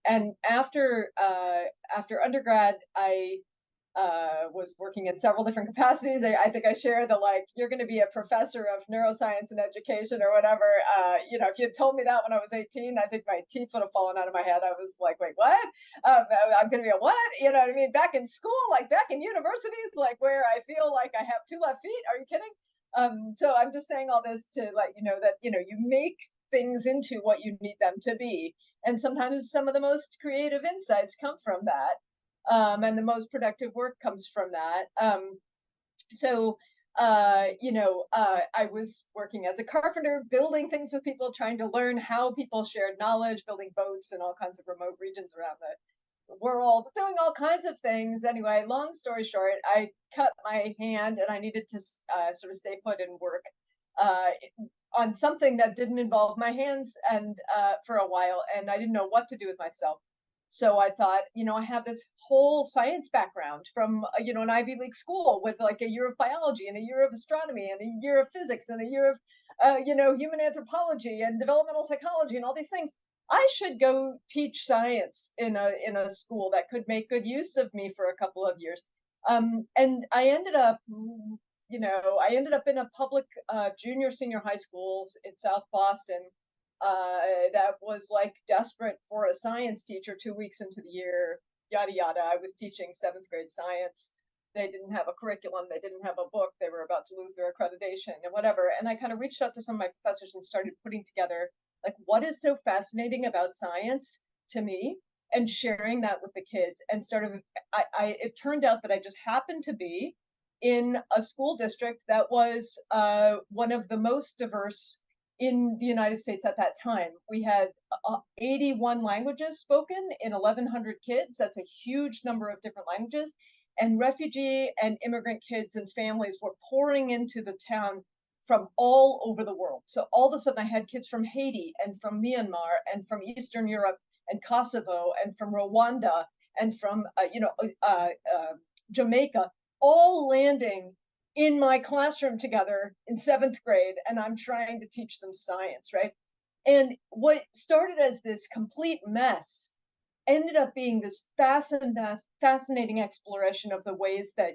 And after undergrad, I was working in several different capacities. I think I shared you're going to be a professor of neuroscience and education or whatever. If you had told me that when I was 18, I think my teeth would have fallen out of my head. I was like, wait, what? I'm going to be a what? You know what I mean? Back in school, back in universities, where I feel like I have 2 left feet. Are you kidding? So I'm just saying all this to let you know that, you make things into what you need them to be. And sometimes some of the most creative insights come from that. And the most productive work comes from that. I was working as a carpenter, building things with people, trying to learn how people shared knowledge, building boats in all kinds of remote regions around world, doing all kinds of things. Anyway, long story short, I cut my hand and I needed to sort of stay put and work uh, on something that didn't involve my hands and for a while, and I didn't know what to do with myself. So I thought, I have this whole science background from, an Ivy League school with like a year of biology and a year of astronomy and a year of physics and a year of, human anthropology and developmental psychology and all these things. I should go teach science in a school that could make good use of me for a couple of years. And I ended up in a public junior senior high schools in South Boston that was like desperate for a science teacher 2 weeks into the year, yada yada. I was teaching seventh grade science. They didn't have a curriculum, they didn't have a book, they were about to lose their accreditation and whatever. And I kind of reached out to some of my professors and started putting together like what is so fascinating about science to me and sharing that with the kids. And started it turned out that I just happened to be in a school district that was one of the most diverse in the United States at that time. We had 81 languages spoken in 1,100 kids. That's a huge number of different languages. And refugee and immigrant kids and families were pouring into the town from all over the world. So all of a sudden, I had kids from Haiti and from Myanmar and from Eastern Europe and Kosovo and from Rwanda and from Jamaica, all landing in my classroom together in seventh grade, and I'm trying to teach them science, right? And what started as this complete mess ended up being this fascinating exploration of the ways that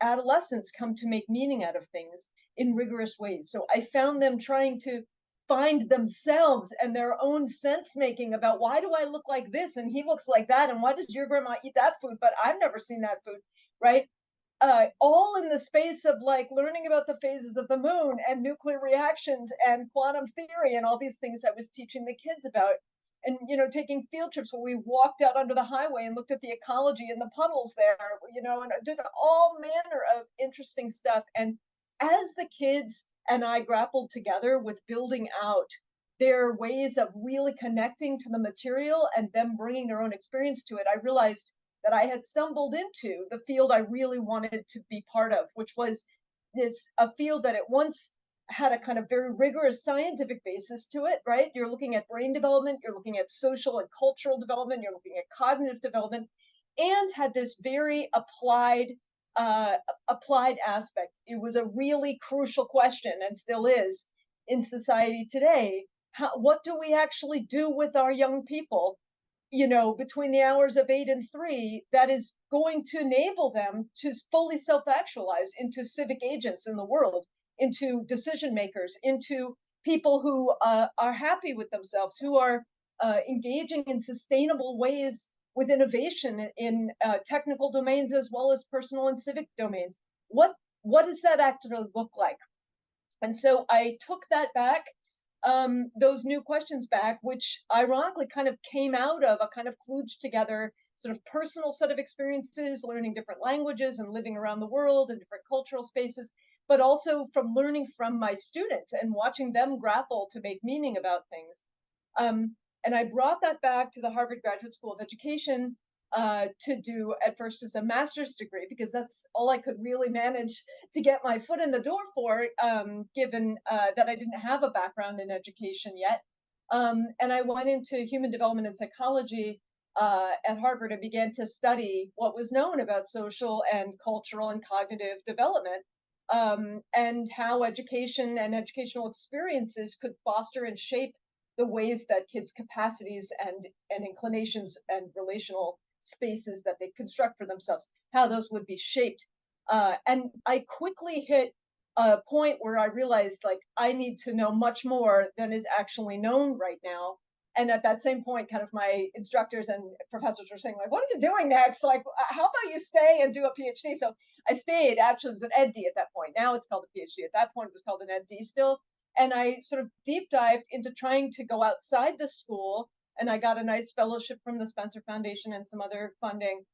adolescents come to make meaning out of things in rigorous ways. So I found them trying to find themselves and their own sense making about why do I look like this and he looks like that, and why does your grandma eat that food but I've never seen that food, right? All in the space of like learning about the phases of the moon and nuclear reactions and quantum theory and all these things I was teaching the kids about. And taking field trips where we walked out onto the highway and looked at the ecology and the puddles there, and did all manner of interesting stuff. And as the kids and I grappled together with building out their ways of really connecting to the material and them bringing their own experience to it, I realized that I had stumbled into the field I really wanted to be part of, which was a field that at once had a kind of very rigorous scientific basis to it, right? You're looking at brain development, you're looking at social and cultural development, you're looking at cognitive development, and had this very applied aspect. It was a really crucial question, and still is in society today. What do we actually do with our young people between the hours of 8 and 3 that is going to enable them to fully self-actualize into civic agents in the world, into decision makers, into people who are happy with themselves, who are engaging in sustainable ways with innovation in technical domains as well as personal and civic domains. What does that actually look like? And so I took that back, those new questions back, which ironically kind of came out of a kind of kludged together sort of personal set of experiences, learning different languages and living around the world in different cultural spaces, but also from learning from my students and watching them grapple to make meaning about things. And I brought that back to the Harvard Graduate School of Education to do at first as a master's degree, because that's all I could really manage to get my foot in the door for, given that I didn't have a background in education yet. And I went into human development and psychology at Harvard and began to study what was known about social and cultural and cognitive development, and how education and educational experiences could foster and shape the ways that kids' capacities and inclinations and relational spaces that they construct for themselves, how those would be shaped. And I quickly hit a point where I realized like I need to know much more than is actually known right now. And at that same point, kind of my instructors and professors were saying like, what are you doing next? Like, how about you stay and do a PhD? So I stayed. Actually, it was an EdD at that point. Now it's called a PhD. At that point, it was called an EdD still. And I sort of deep dived into trying to go outside the school, and I got a nice fellowship from the Spencer Foundation and some other funding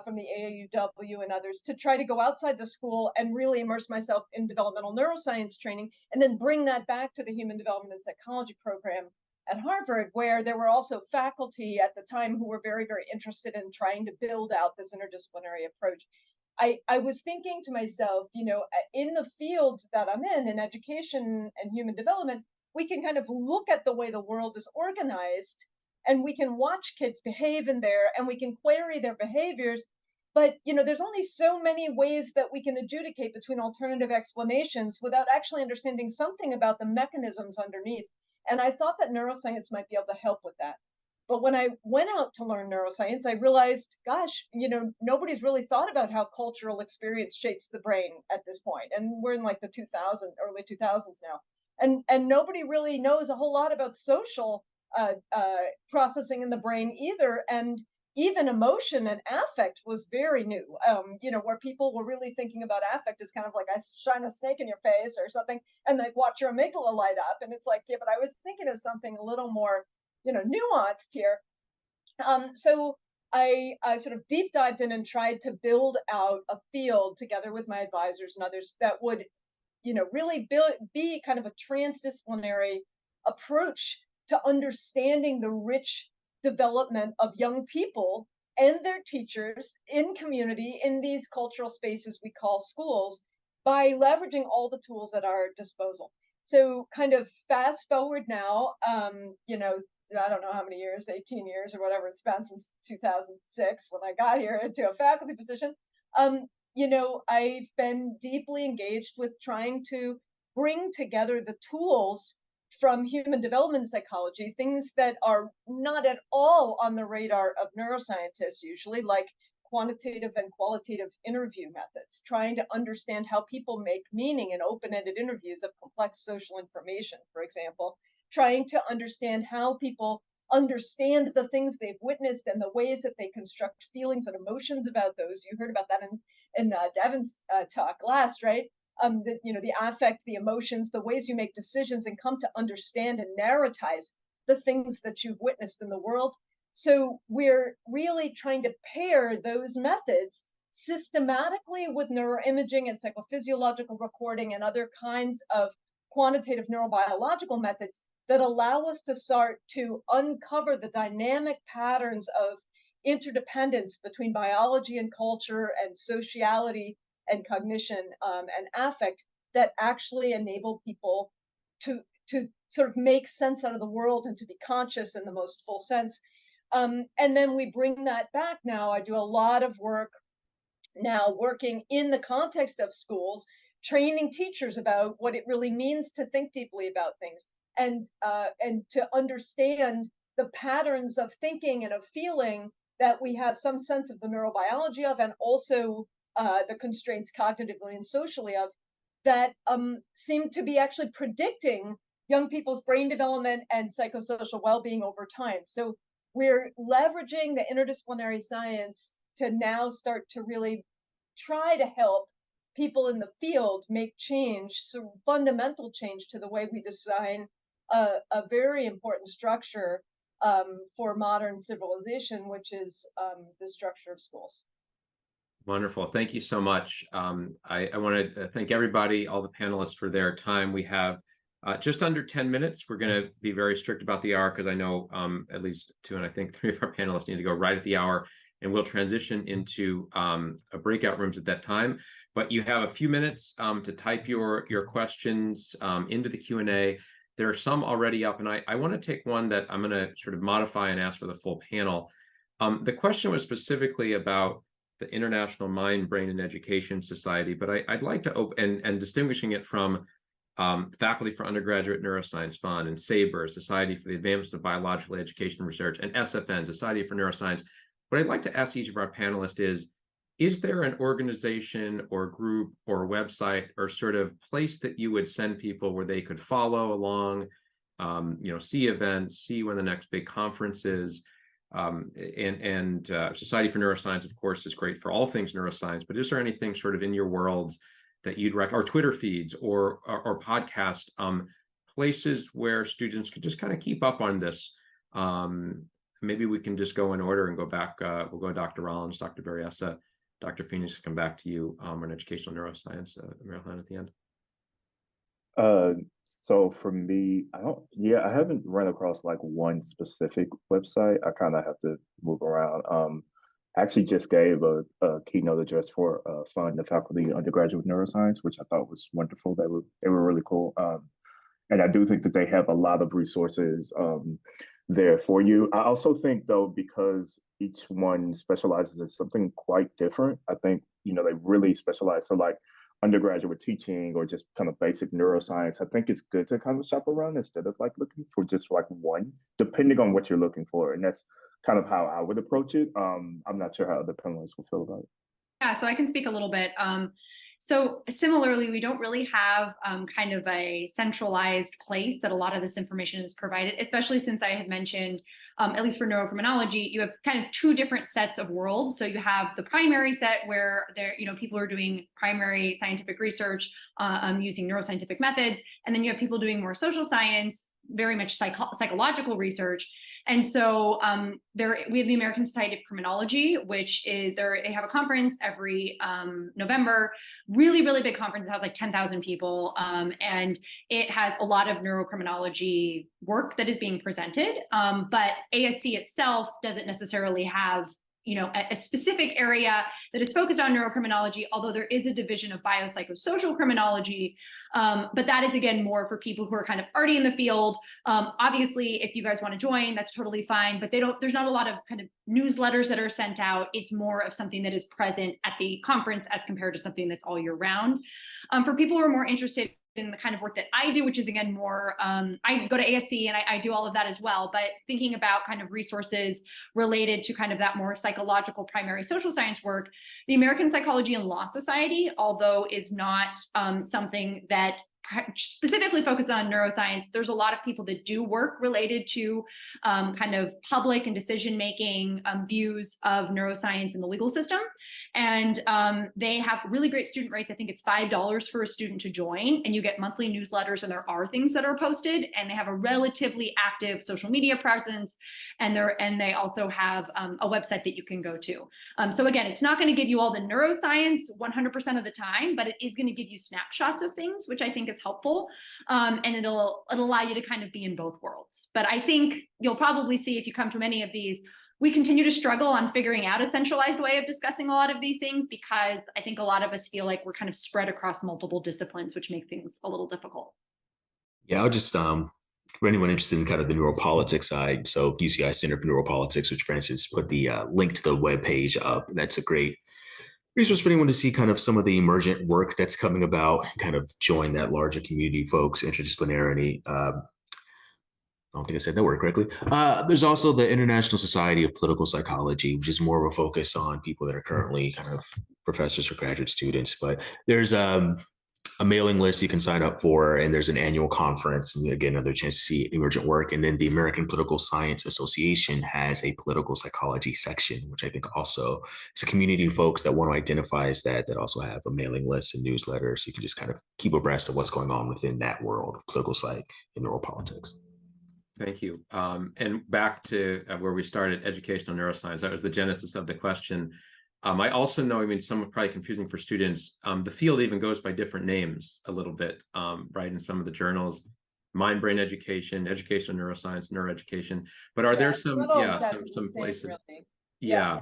from the AAUW and others to try to go outside the school and really immerse myself in developmental neuroscience training, and then bring that back to the human development and psychology program at Harvard, where there were also faculty at the time who were very, very interested in trying to build out this interdisciplinary approach. I was thinking to myself, in the field that I'm in education and human development, we can kind of look at the way the world is organized, and we can watch kids behave in there, and we can query their behaviors. But there's only so many ways that we can adjudicate between alternative explanations without actually understanding something about the mechanisms underneath. And I thought that neuroscience might be able to help with that. But when I went out to learn neuroscience, I realized, gosh, nobody's really thought about how cultural experience shapes the brain at this point. And we're in like the early 2000s now. And nobody really knows a whole lot about social processing in the brain either. And even emotion and affect was very new, where people were really thinking about affect as kind of like I shine a snake in your face or something, and like watch your amygdala light up. And it's like, yeah, but I was thinking of something a little more, nuanced here. So I sort of deep dived in and tried to build out a field together with my advisors and others that would, really be kind of a transdisciplinary approach to understanding the rich development of young people and their teachers in community in these cultural spaces we call schools by leveraging all the tools at our disposal. So kind of fast forward now, I don't know how many years, 18 years or whatever it's been since 2006 when I got here into a faculty position. I've been deeply engaged with trying to bring together the tools from human development psychology, things that are not at all on the radar of neuroscientists usually, like quantitative and qualitative interview methods, trying to understand how people make meaning in open-ended interviews of complex social information, for example, trying to understand how people understand the things they've witnessed and the ways that they construct feelings and emotions about those. You heard about that in Devin's talk last, right? The affect, the emotions, the ways you make decisions and come to understand and narratize the things that you've witnessed in the world. So we're really trying to pair those methods systematically with neuroimaging and psychophysiological recording and other kinds of quantitative neurobiological methods that allow us to start to uncover the dynamic patterns of interdependence between biology and culture and sociality and cognition and affect that actually enable people to sort of make sense out of the world and to be conscious in the most full sense. And then we bring that back now. I do a lot of work now working in the context of schools, training teachers about what it really means to think deeply about things and to understand the patterns of thinking and of feeling that we have some sense of the neurobiology of, and also the constraints cognitively and socially of, that seem to be actually predicting young people's brain development and psychosocial well-being over time. So we're leveraging the interdisciplinary science to now start to really try to help people in the field make change, so fundamental change to the way we design a very important structure for modern civilization, which is the structure of schools. Wonderful. Thank you so much. I want to thank everybody, all the panelists for their time. We have just under 10 minutes. We're going to be very strict about the hour because I know at least 2 and I think 3 of our panelists need to go right at the hour, and we'll transition into breakout rooms at that time. But you have a few minutes to type your questions into the Q&A. There are some already up, and I want to take one that I'm going to sort of modify and ask for the full panel. The question was specifically about the International Mind, Brain, and Education Society, but I'd like to open and distinguishing it from Faculty for Undergraduate Neuroscience Fund and SABRE, Society for the Advancement of Biological Education and Research, and SFN, Society for Neuroscience. What I'd like to ask each of our panelists is there an organization or group or website or sort of place that you would send people where they could follow along, see events, see when the next big conference is? Society for Neuroscience, of course, is great for all things neuroscience, but is there anything sort of in your worlds that you'd recommend, or Twitter feeds or podcast places where students could just kind of keep up on this? Maybe we can just go in order and go back. We'll go Dr. Rollins, Dr. Berryessa, Dr. Phoenix, come back to you on educational neuroscience, Marilyn, at the end. Uh, so for me, I haven't run across like one specific website. I kind of have to move around. I actually just gave a keynote address for fund, the Faculty of Undergraduate Neuroscience, which I thought was wonderful. They were really cool. And I do think that they have a lot of resources there for you. I also think though, because each one specializes in something quite different, I think, they really specialize. So like undergraduate teaching or just kind of basic neuroscience, I think it's good to kind of shop around instead of like looking for just like one, depending on what you're looking for. And that's kind of how I would approach it. I'm not sure how other panelists will feel about it. Yeah, so I can speak a little bit. So similarly, we don't really have kind of a centralized place that a lot of this information is provided, especially since I had mentioned, at least for neurocriminology, you have kind of two different sets of worlds. So you have the primary set where people are doing primary scientific research using neuroscientific methods, and then you have people doing more social science, very much psychological research. And so we have the American Society of Criminology, which is they have a conference every November, really, really big conference. It has like 10,000 people. And it has a lot of neurocriminology work that is being presented. But ASC itself doesn't necessarily have a specific area that is focused on neurocriminology, although there is a division of biopsychosocial criminology. But that is, again, more for people who are kind of already in the field. Obviously, if you guys want to join, that's totally fine, but there's not a lot of kind of newsletters that are sent out. It's more of something that is present at the conference as compared to something that's all year round. For people who are more interested in the kind of work that I do, which is, again, more, I go to ASC and I do all of that as well, but thinking about kind of resources related to kind of that more psychological primary social science work, the American Psychology and Law Society, although is not something that specifically focused on neuroscience, there's a lot of people that do work related to kind of public and decision-making views of neuroscience in the legal system. And they have really great student rates. I think it's $5 for a student to join, and you get monthly newsletters, and there are things that are posted, and they have a relatively active social media presence, and they also have a website that you can go to. So again, it's not going to give you all the neuroscience 100% of the time, but it is going to give you snapshots of things, which I think is helpful, and it'll allow you to kind of be in both worlds. But I think you'll probably see, if you come to many of these, we continue to struggle on figuring out a centralized way of discussing a lot of these things, because I think a lot of us feel like we're kind of spread across multiple disciplines, which make things a little difficult. Yeah, I'll just for anyone interested in kind of the neuropolitics side, so UCI Center for Neuropolitics, which Francis put the link to the webpage up, and that's a great resource for anyone to see kind of some of the emergent work that's coming about, kind of join that larger community, folks, interdisciplinarity. I don't think I said that word correctly. There's also the International Society of Political Psychology, which is more of a focus on people that are currently kind of professors or graduate students. But there's a mailing list you can sign up for, and there's an annual conference, and again, another chance to see emergent work. And then the American Political Science Association has a political psychology section, which I think also is a community of folks that want to identify as that also have a mailing list and newsletters. So you can just kind of keep abreast of what's going on within that world of political psych and neuropolitics. Thank you. And back to where we started, educational neuroscience. That was the genesis of the question. I also know, some are probably confusing for students. The field even goes by different names a little bit, right? In some of the journals, mind brain education, educational neuroscience, neuroeducation. But are there some places? Really. Yeah.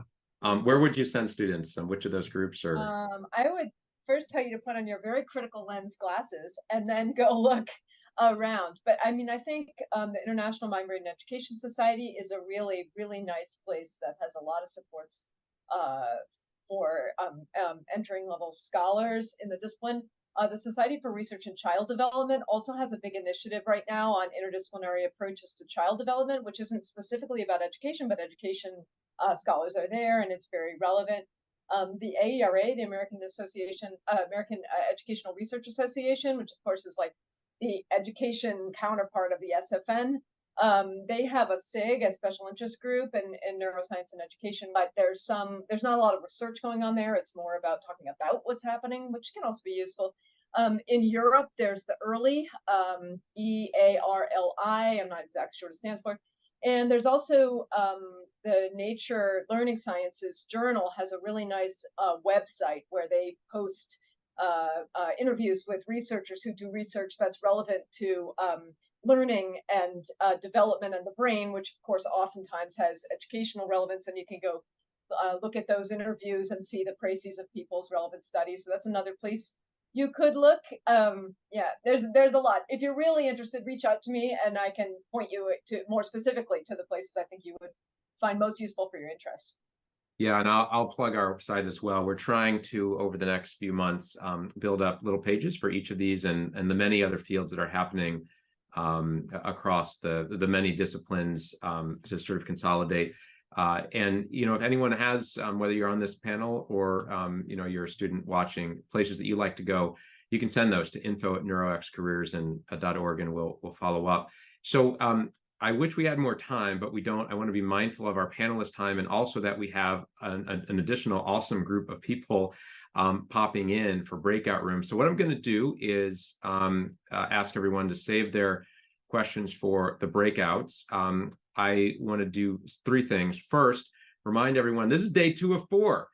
Where would you send students? Which of those groups are? I would first tell you to put on your very critical lens glasses and then go look around. But I think the International Mind Brain Education Society is a really, really nice place that has a lot of supports for entering level scholars in the discipline. The Society for Research in Child Development also has a big initiative right now on interdisciplinary approaches to child development, which isn't specifically about education, but education scholars are there, and it's very relevant. The AERA, the American Educational Research Association, which of course is like the education counterpart of the SFN. They have a SIG, a special interest group in neuroscience and education, but there's not a lot of research going on there. It's more about talking about what's happening, which can also be useful. In Europe, there's the EARLI, EARLI, I'm not exactly sure what it stands for. And there's also the Nature Learning Sciences Journal has a really nice website where they post interviews with researchers who do research that's relevant to learning and development in the brain, which of course oftentimes has educational relevance, and you can go look at those interviews and see the précis of people's relevant studies. So that's another place you could look. Yeah, there's a lot. If you're really interested, reach out to me and I can point you to more specifically to the places I think you would find most useful for your interests. Yeah, and I'll plug our site as well. We're trying to, over the next few months, build up little pages for each of these and the many other fields that are happening across the many disciplines to sort of consolidate. And, you know, if anyone has, whether you're on this panel or, you know, you're a student watching, places that you like to go, you can send those to info@neuroxcareers.org and we'll follow up. So I wish we had more time, but we don't. I want to be mindful of our panelist time and also that we have an additional awesome group of people popping in for breakout rooms. So what I'm going to do is ask everyone to save their questions for the breakouts. I want to do three things. First, remind everyone, this is day 2 of 4.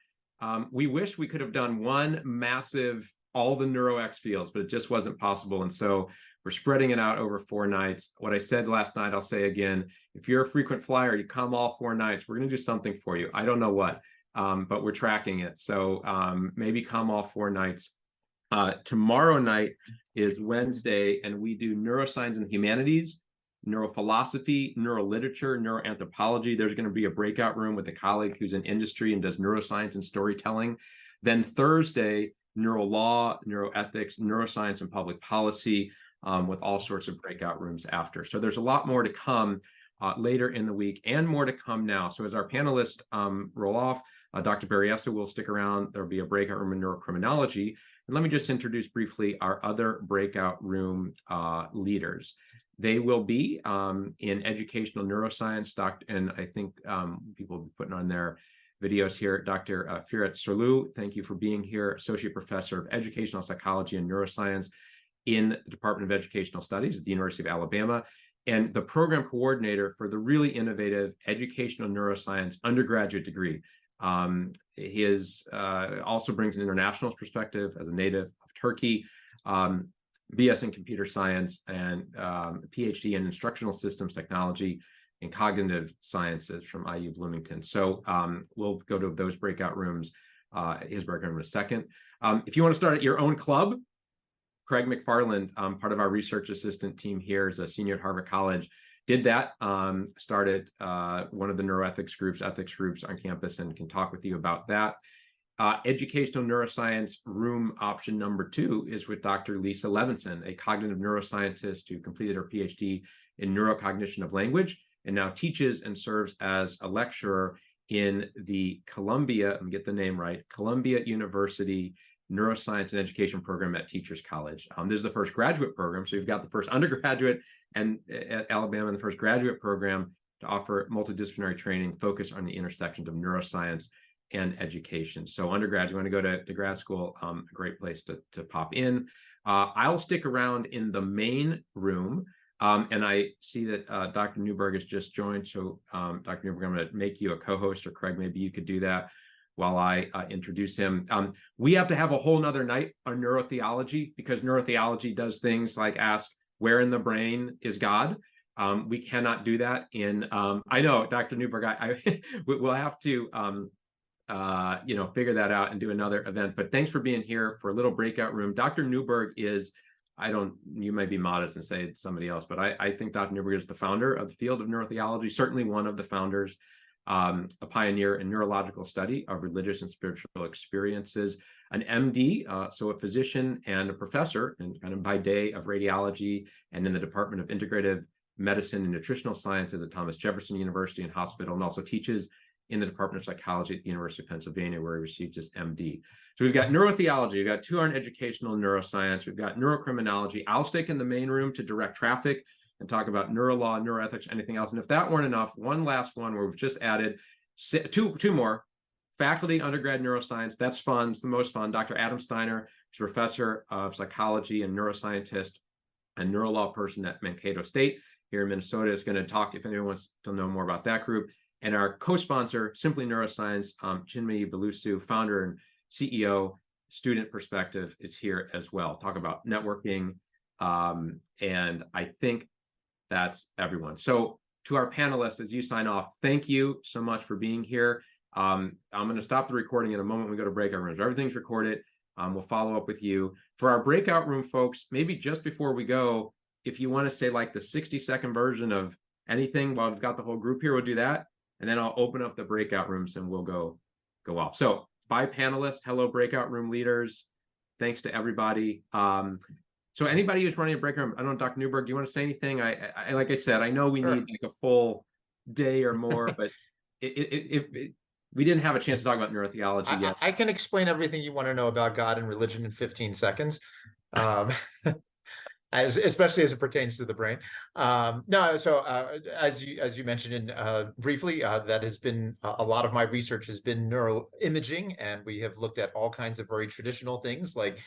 We wish we could have done one massive, all the NeuroX fields, but it just wasn't possible. And so we're spreading it out over 4 nights. What I said last night, I'll say again, if you're a frequent flyer, you come all 4 nights, we're going to do something for you. I don't know what, but we're tracking it. So maybe come all 4 nights. Tomorrow night is Wednesday, and we do neuroscience and humanities, neurophilosophy, neuroliterature, neuroanthropology. There's going to be a breakout room with a colleague who's in industry and does neuroscience and storytelling. Then Thursday, neurolaw, neuroethics, neuroscience, and public policy, with all sorts of breakout rooms after. So there's a lot more to come later in the week and more to come now. So as our panelists roll off, Dr. Berryessa will stick around. There'll be a breakout room in neurocriminology. And let me just introduce briefly our other breakout room leaders. They will be in educational neuroscience, and I think people will be putting on their videos here. Dr. Firat Sorlu, thank you for being here, Associate Professor of Educational Psychology and Neuroscience in the Department of Educational Studies at the University of Alabama, and the program coordinator for the really innovative educational neuroscience undergraduate degree. He also brings an international perspective as a native of Turkey, BS in computer science, and PhD in instructional systems technology and cognitive sciences from IU Bloomington. So we'll go to those breakout rooms, his breakout room in a second. If you want to start at your own club, Craig McFarland, part of our research assistant team here, is a senior at Harvard College, did that, started one of the neuroethics groups, ethics groups on campus, and can talk with you about that. Educational neuroscience room option number 2 is with Dr. Lisa Levinson, a cognitive neuroscientist who completed her PhD in neurocognition of language and now teaches and serves as a lecturer in the Columbia, let me get the name right, Columbia University Neuroscience and Education Program at Teachers College. This is the first graduate program, so you've got the first undergraduate and at Alabama and the first graduate program to offer multidisciplinary training focused on the intersections of neuroscience and education. So undergrad, you want to go to grad school, a great place to pop in. I'll stick around in the main room, and I see that Dr. Newberg has just joined. So Dr. Newberg, I'm going to make you a co-host, or Craig, maybe you could do that while I introduce him. We have to have a whole nother night on neurotheology, because neurotheology does things like ask, where in the brain is God? We cannot do that in, I know, Dr. Newberg, we'll have to, figure that out and do another event. But thanks for being here for a little breakout room. Dr. Newberg is, you may be modest and say it's somebody else, but I think Dr. Newberg is the founder of the field of neurotheology, certainly one of the founders, a pioneer in neurological study of religious and spiritual experiences, an MD, so a physician and a professor, and kind of by day of radiology and in the Department of Integrative Medicine and Nutritional Sciences at Thomas Jefferson University and Hospital, and also teaches in the Department of Psychology at the University of Pennsylvania, where he received his MD. So we've got neurotheology, we've got 2 on educational neuroscience, we've got neurocriminology. I'll stick in the main room to direct traffic and talk about neurolaw, neuroethics, anything else. And if that weren't enough, one last one where we've just added two more. Faculty, undergrad neuroscience, that's fun, it's the most fun. Dr. Adam Steiner, who's a professor of psychology and neuroscientist and neurolaw person at Mankato State here in Minnesota, is going to talk, if anyone wants to know more about that group. And our co-sponsor, Simply Neuroscience, Chinmay Balusu, founder and CEO, student perspective is here as well. Talk about networking. And I think that's everyone. So to our panelists, as you sign off, thank you so much for being here. I'm going to stop the recording in a moment when we go to breakout rooms. Everything's recorded. We'll follow up with you. For our breakout room folks, maybe just before we go, if you want to say like the 60-second version of anything while we've got the whole group here, we'll do that. And then I'll open up the breakout rooms and we'll go off. So bye, panelists. Hello, breakout room leaders. Thanks to everybody. So anybody who's running a breakout room, I don't know, Dr. Newberg, do you want to say anything? I like I said, I know we Sure. need like a full day or more, but we didn't have a chance to talk about neurotheology yet. I can explain everything you want to know about God and religion in 15 seconds. Especially as it pertains to the brain. As you mentioned briefly, that has been a lot of my research has been neuroimaging, and we have looked at all kinds of very traditional things like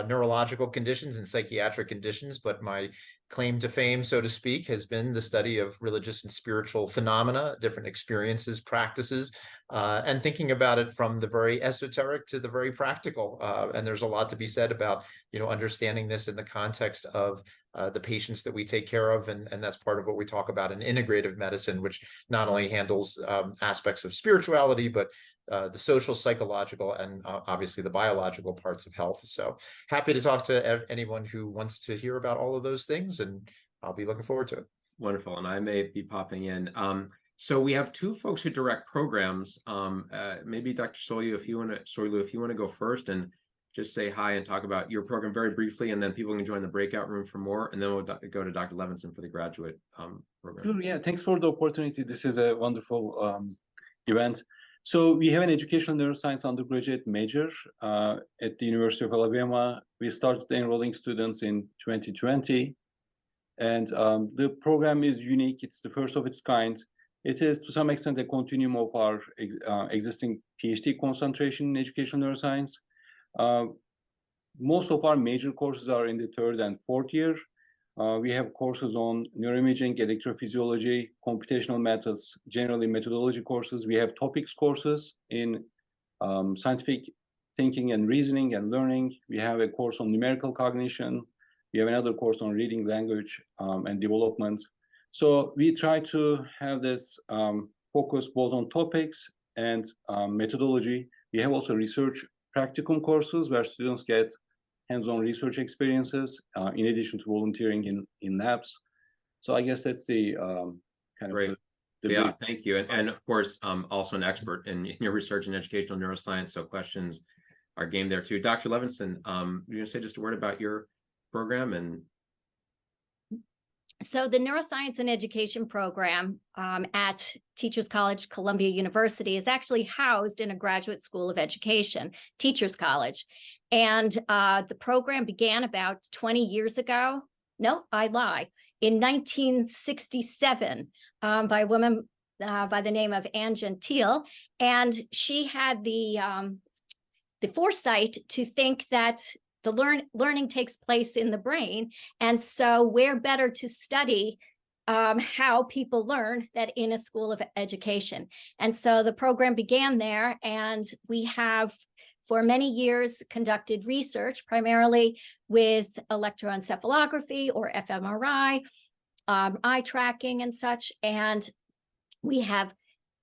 neurological conditions and psychiatric conditions. But my claim to fame, so to speak, has been the study of religious and spiritual phenomena, different experiences, practices, and thinking about it from the very esoteric to the very practical. And there's a lot to be said about, understanding this in the context of the patients that we take care of. And that's part of what we talk about in integrative medicine, which not only handles aspects of spirituality, but the social, psychological, and obviously the biological parts of health. So happy to talk to anyone who wants to hear about all of those things, and I'll be looking forward to it. Wonderful. And I may be popping in. So we have two folks who direct programs. Maybe Dr. Soiliu, if you want to go first and just say hi and talk about your program very briefly, and then people can join the breakout room for more, and then we'll go to Dr. Levinson for the graduate program. Sure, yeah, thanks for the opportunity. This is a wonderful event. So we have an educational neuroscience undergraduate major at the University of Alabama. We started enrolling students in 2020, and the program is unique. It's the first of its kind. It is, to some extent, a continuum of our existing PhD concentration in educational neuroscience. Most of our major courses are in the third and fourth year. We have courses on neuroimaging, electrophysiology, computational methods, generally methodology courses. We have topics courses in scientific thinking and reasoning and learning. We have a course on numerical cognition. We have another course on reading, language, and development. So we try to have this focus both on topics and methodology. We have also research practicum courses where students get hands-on research experiences in addition to volunteering in labs. So I guess that's the kind Great. of yeah, thank you. And of course, also an expert in your research in educational neuroscience, so questions are game there too. Dr. Levinson, you're going to say just a word about your program? And so the Neuroscience and Education program at Teachers College, Columbia University is actually housed in a graduate school of education, Teachers College. And the program began about 20 years ago. No, I lie. In 1967, by a woman by the name of Anne Gentile. And she had the foresight to think that the learning takes place in the brain. And so where better to study how people learn that in a school of education. And so the program began there, and we have for many years conducted research primarily with electroencephalography or fMRI, eye tracking and such. And we have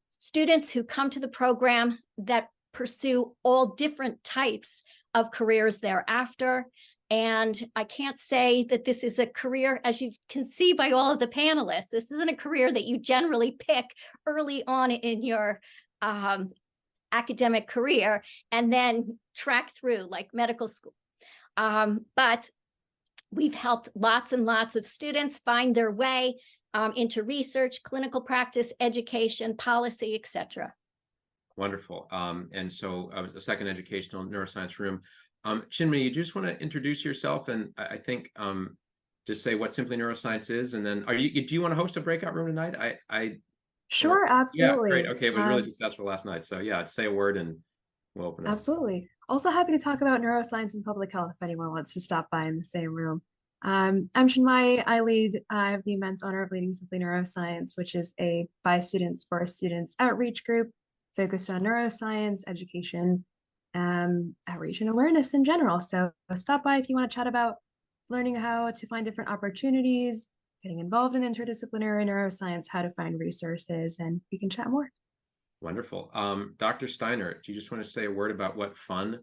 students who come to the program that pursue all different types of careers thereafter. And I can't say that this is a career, as you can see by all of the panelists, this isn't a career that you generally pick early on in your academic career and then track through like medical school. But we've helped lots and lots of students find their way into research, clinical practice, education, policy, etc. Wonderful. And so the second educational neuroscience room. Chinmay, you just want to introduce yourself and I think just say what Simply Neuroscience is, and then do you want to host a breakout room tonight? Sure, absolutely. Yeah, great. Okay, it was really successful last night. So yeah, say a word and we'll open it. Absolutely. Also happy to talk about neuroscience and public health if anyone wants to stop by in the same room. I'm Chinmay. I have the immense honor of leading Simply Neuroscience, which is a by students for students outreach group focused on neuroscience, education, outreach and awareness in general. So stop by if you want to chat about learning how to find different opportunities, getting involved in interdisciplinary neuroscience, how to find resources, and we can chat more. Wonderful. Dr. Steiner, do you just want to say a word about what fun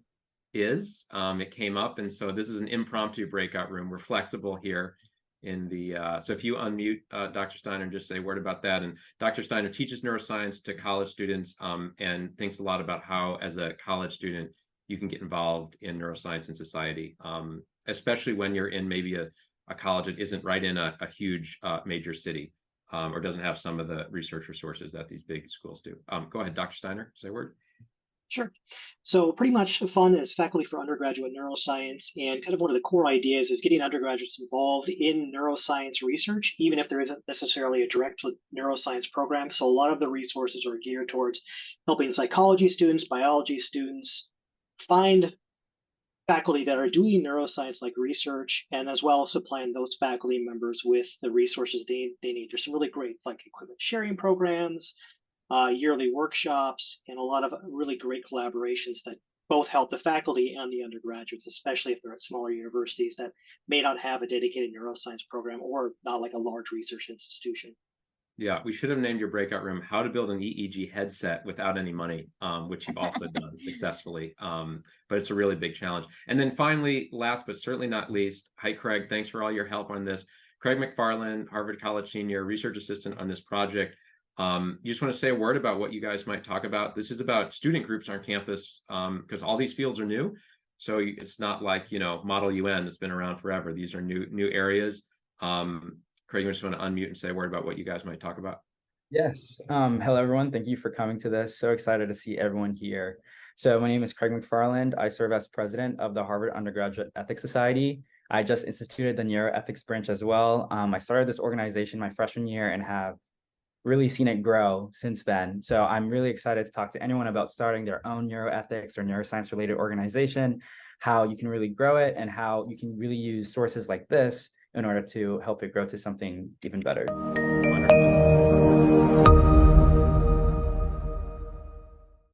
is? It came up, and so this is an impromptu breakout room. We're flexible here in the, so if you unmute Dr. Steiner and just say a word about that. And Dr. Steiner teaches neuroscience to college students and thinks a lot about how, as a college student, you can get involved in neuroscience and society, especially when you're in maybe a college that isn't right in a huge major city. Or doesn't have some of the research resources that these big schools do. Go ahead, Dr. Steiner, say a word. Sure. So pretty much FUN is Faculty for Undergraduate Neuroscience, and kind of one of the core ideas is getting undergraduates involved in neuroscience research, even if there isn't necessarily a direct neuroscience program. So a lot of the resources are geared towards helping psychology students, biology students find faculty that are doing neuroscience-like research, and as well as supplying those faculty members with the resources they need. There's some really great like equipment sharing programs, yearly workshops, and a lot of really great collaborations that both help the faculty and the undergraduates, especially if they're at smaller universities that may not have a dedicated neuroscience program or not like a large research institution. Yeah, we should have named your breakout room "How to Build an EEG Headset Without Any Money," which you've also done successfully. But it's a really big challenge. And then finally, last but certainly not least, hi, Craig. Thanks for all your help on this. Craig McFarland, Harvard College senior research assistant on this project. You just want to say a word about what you guys might talk about? This is about student groups on campus because all these fields are new. So it's not like, Model UN that's been around forever. These are new areas. Craig, you just want to unmute and say a word about what you guys might talk about? Yes. Hello, everyone. Thank you for coming to this. So excited to see everyone here. So my name is Craig McFarland. I serve as president of the Harvard Undergraduate Ethics Society. I just instituted the neuroethics branch as well. I started this organization my freshman year and have really seen it grow since then. So I'm really excited to talk to anyone about starting their own neuroethics or neuroscience related organization, how you can really grow it, and how you can really use sources like this in order to help it grow to something even better. Wonderful.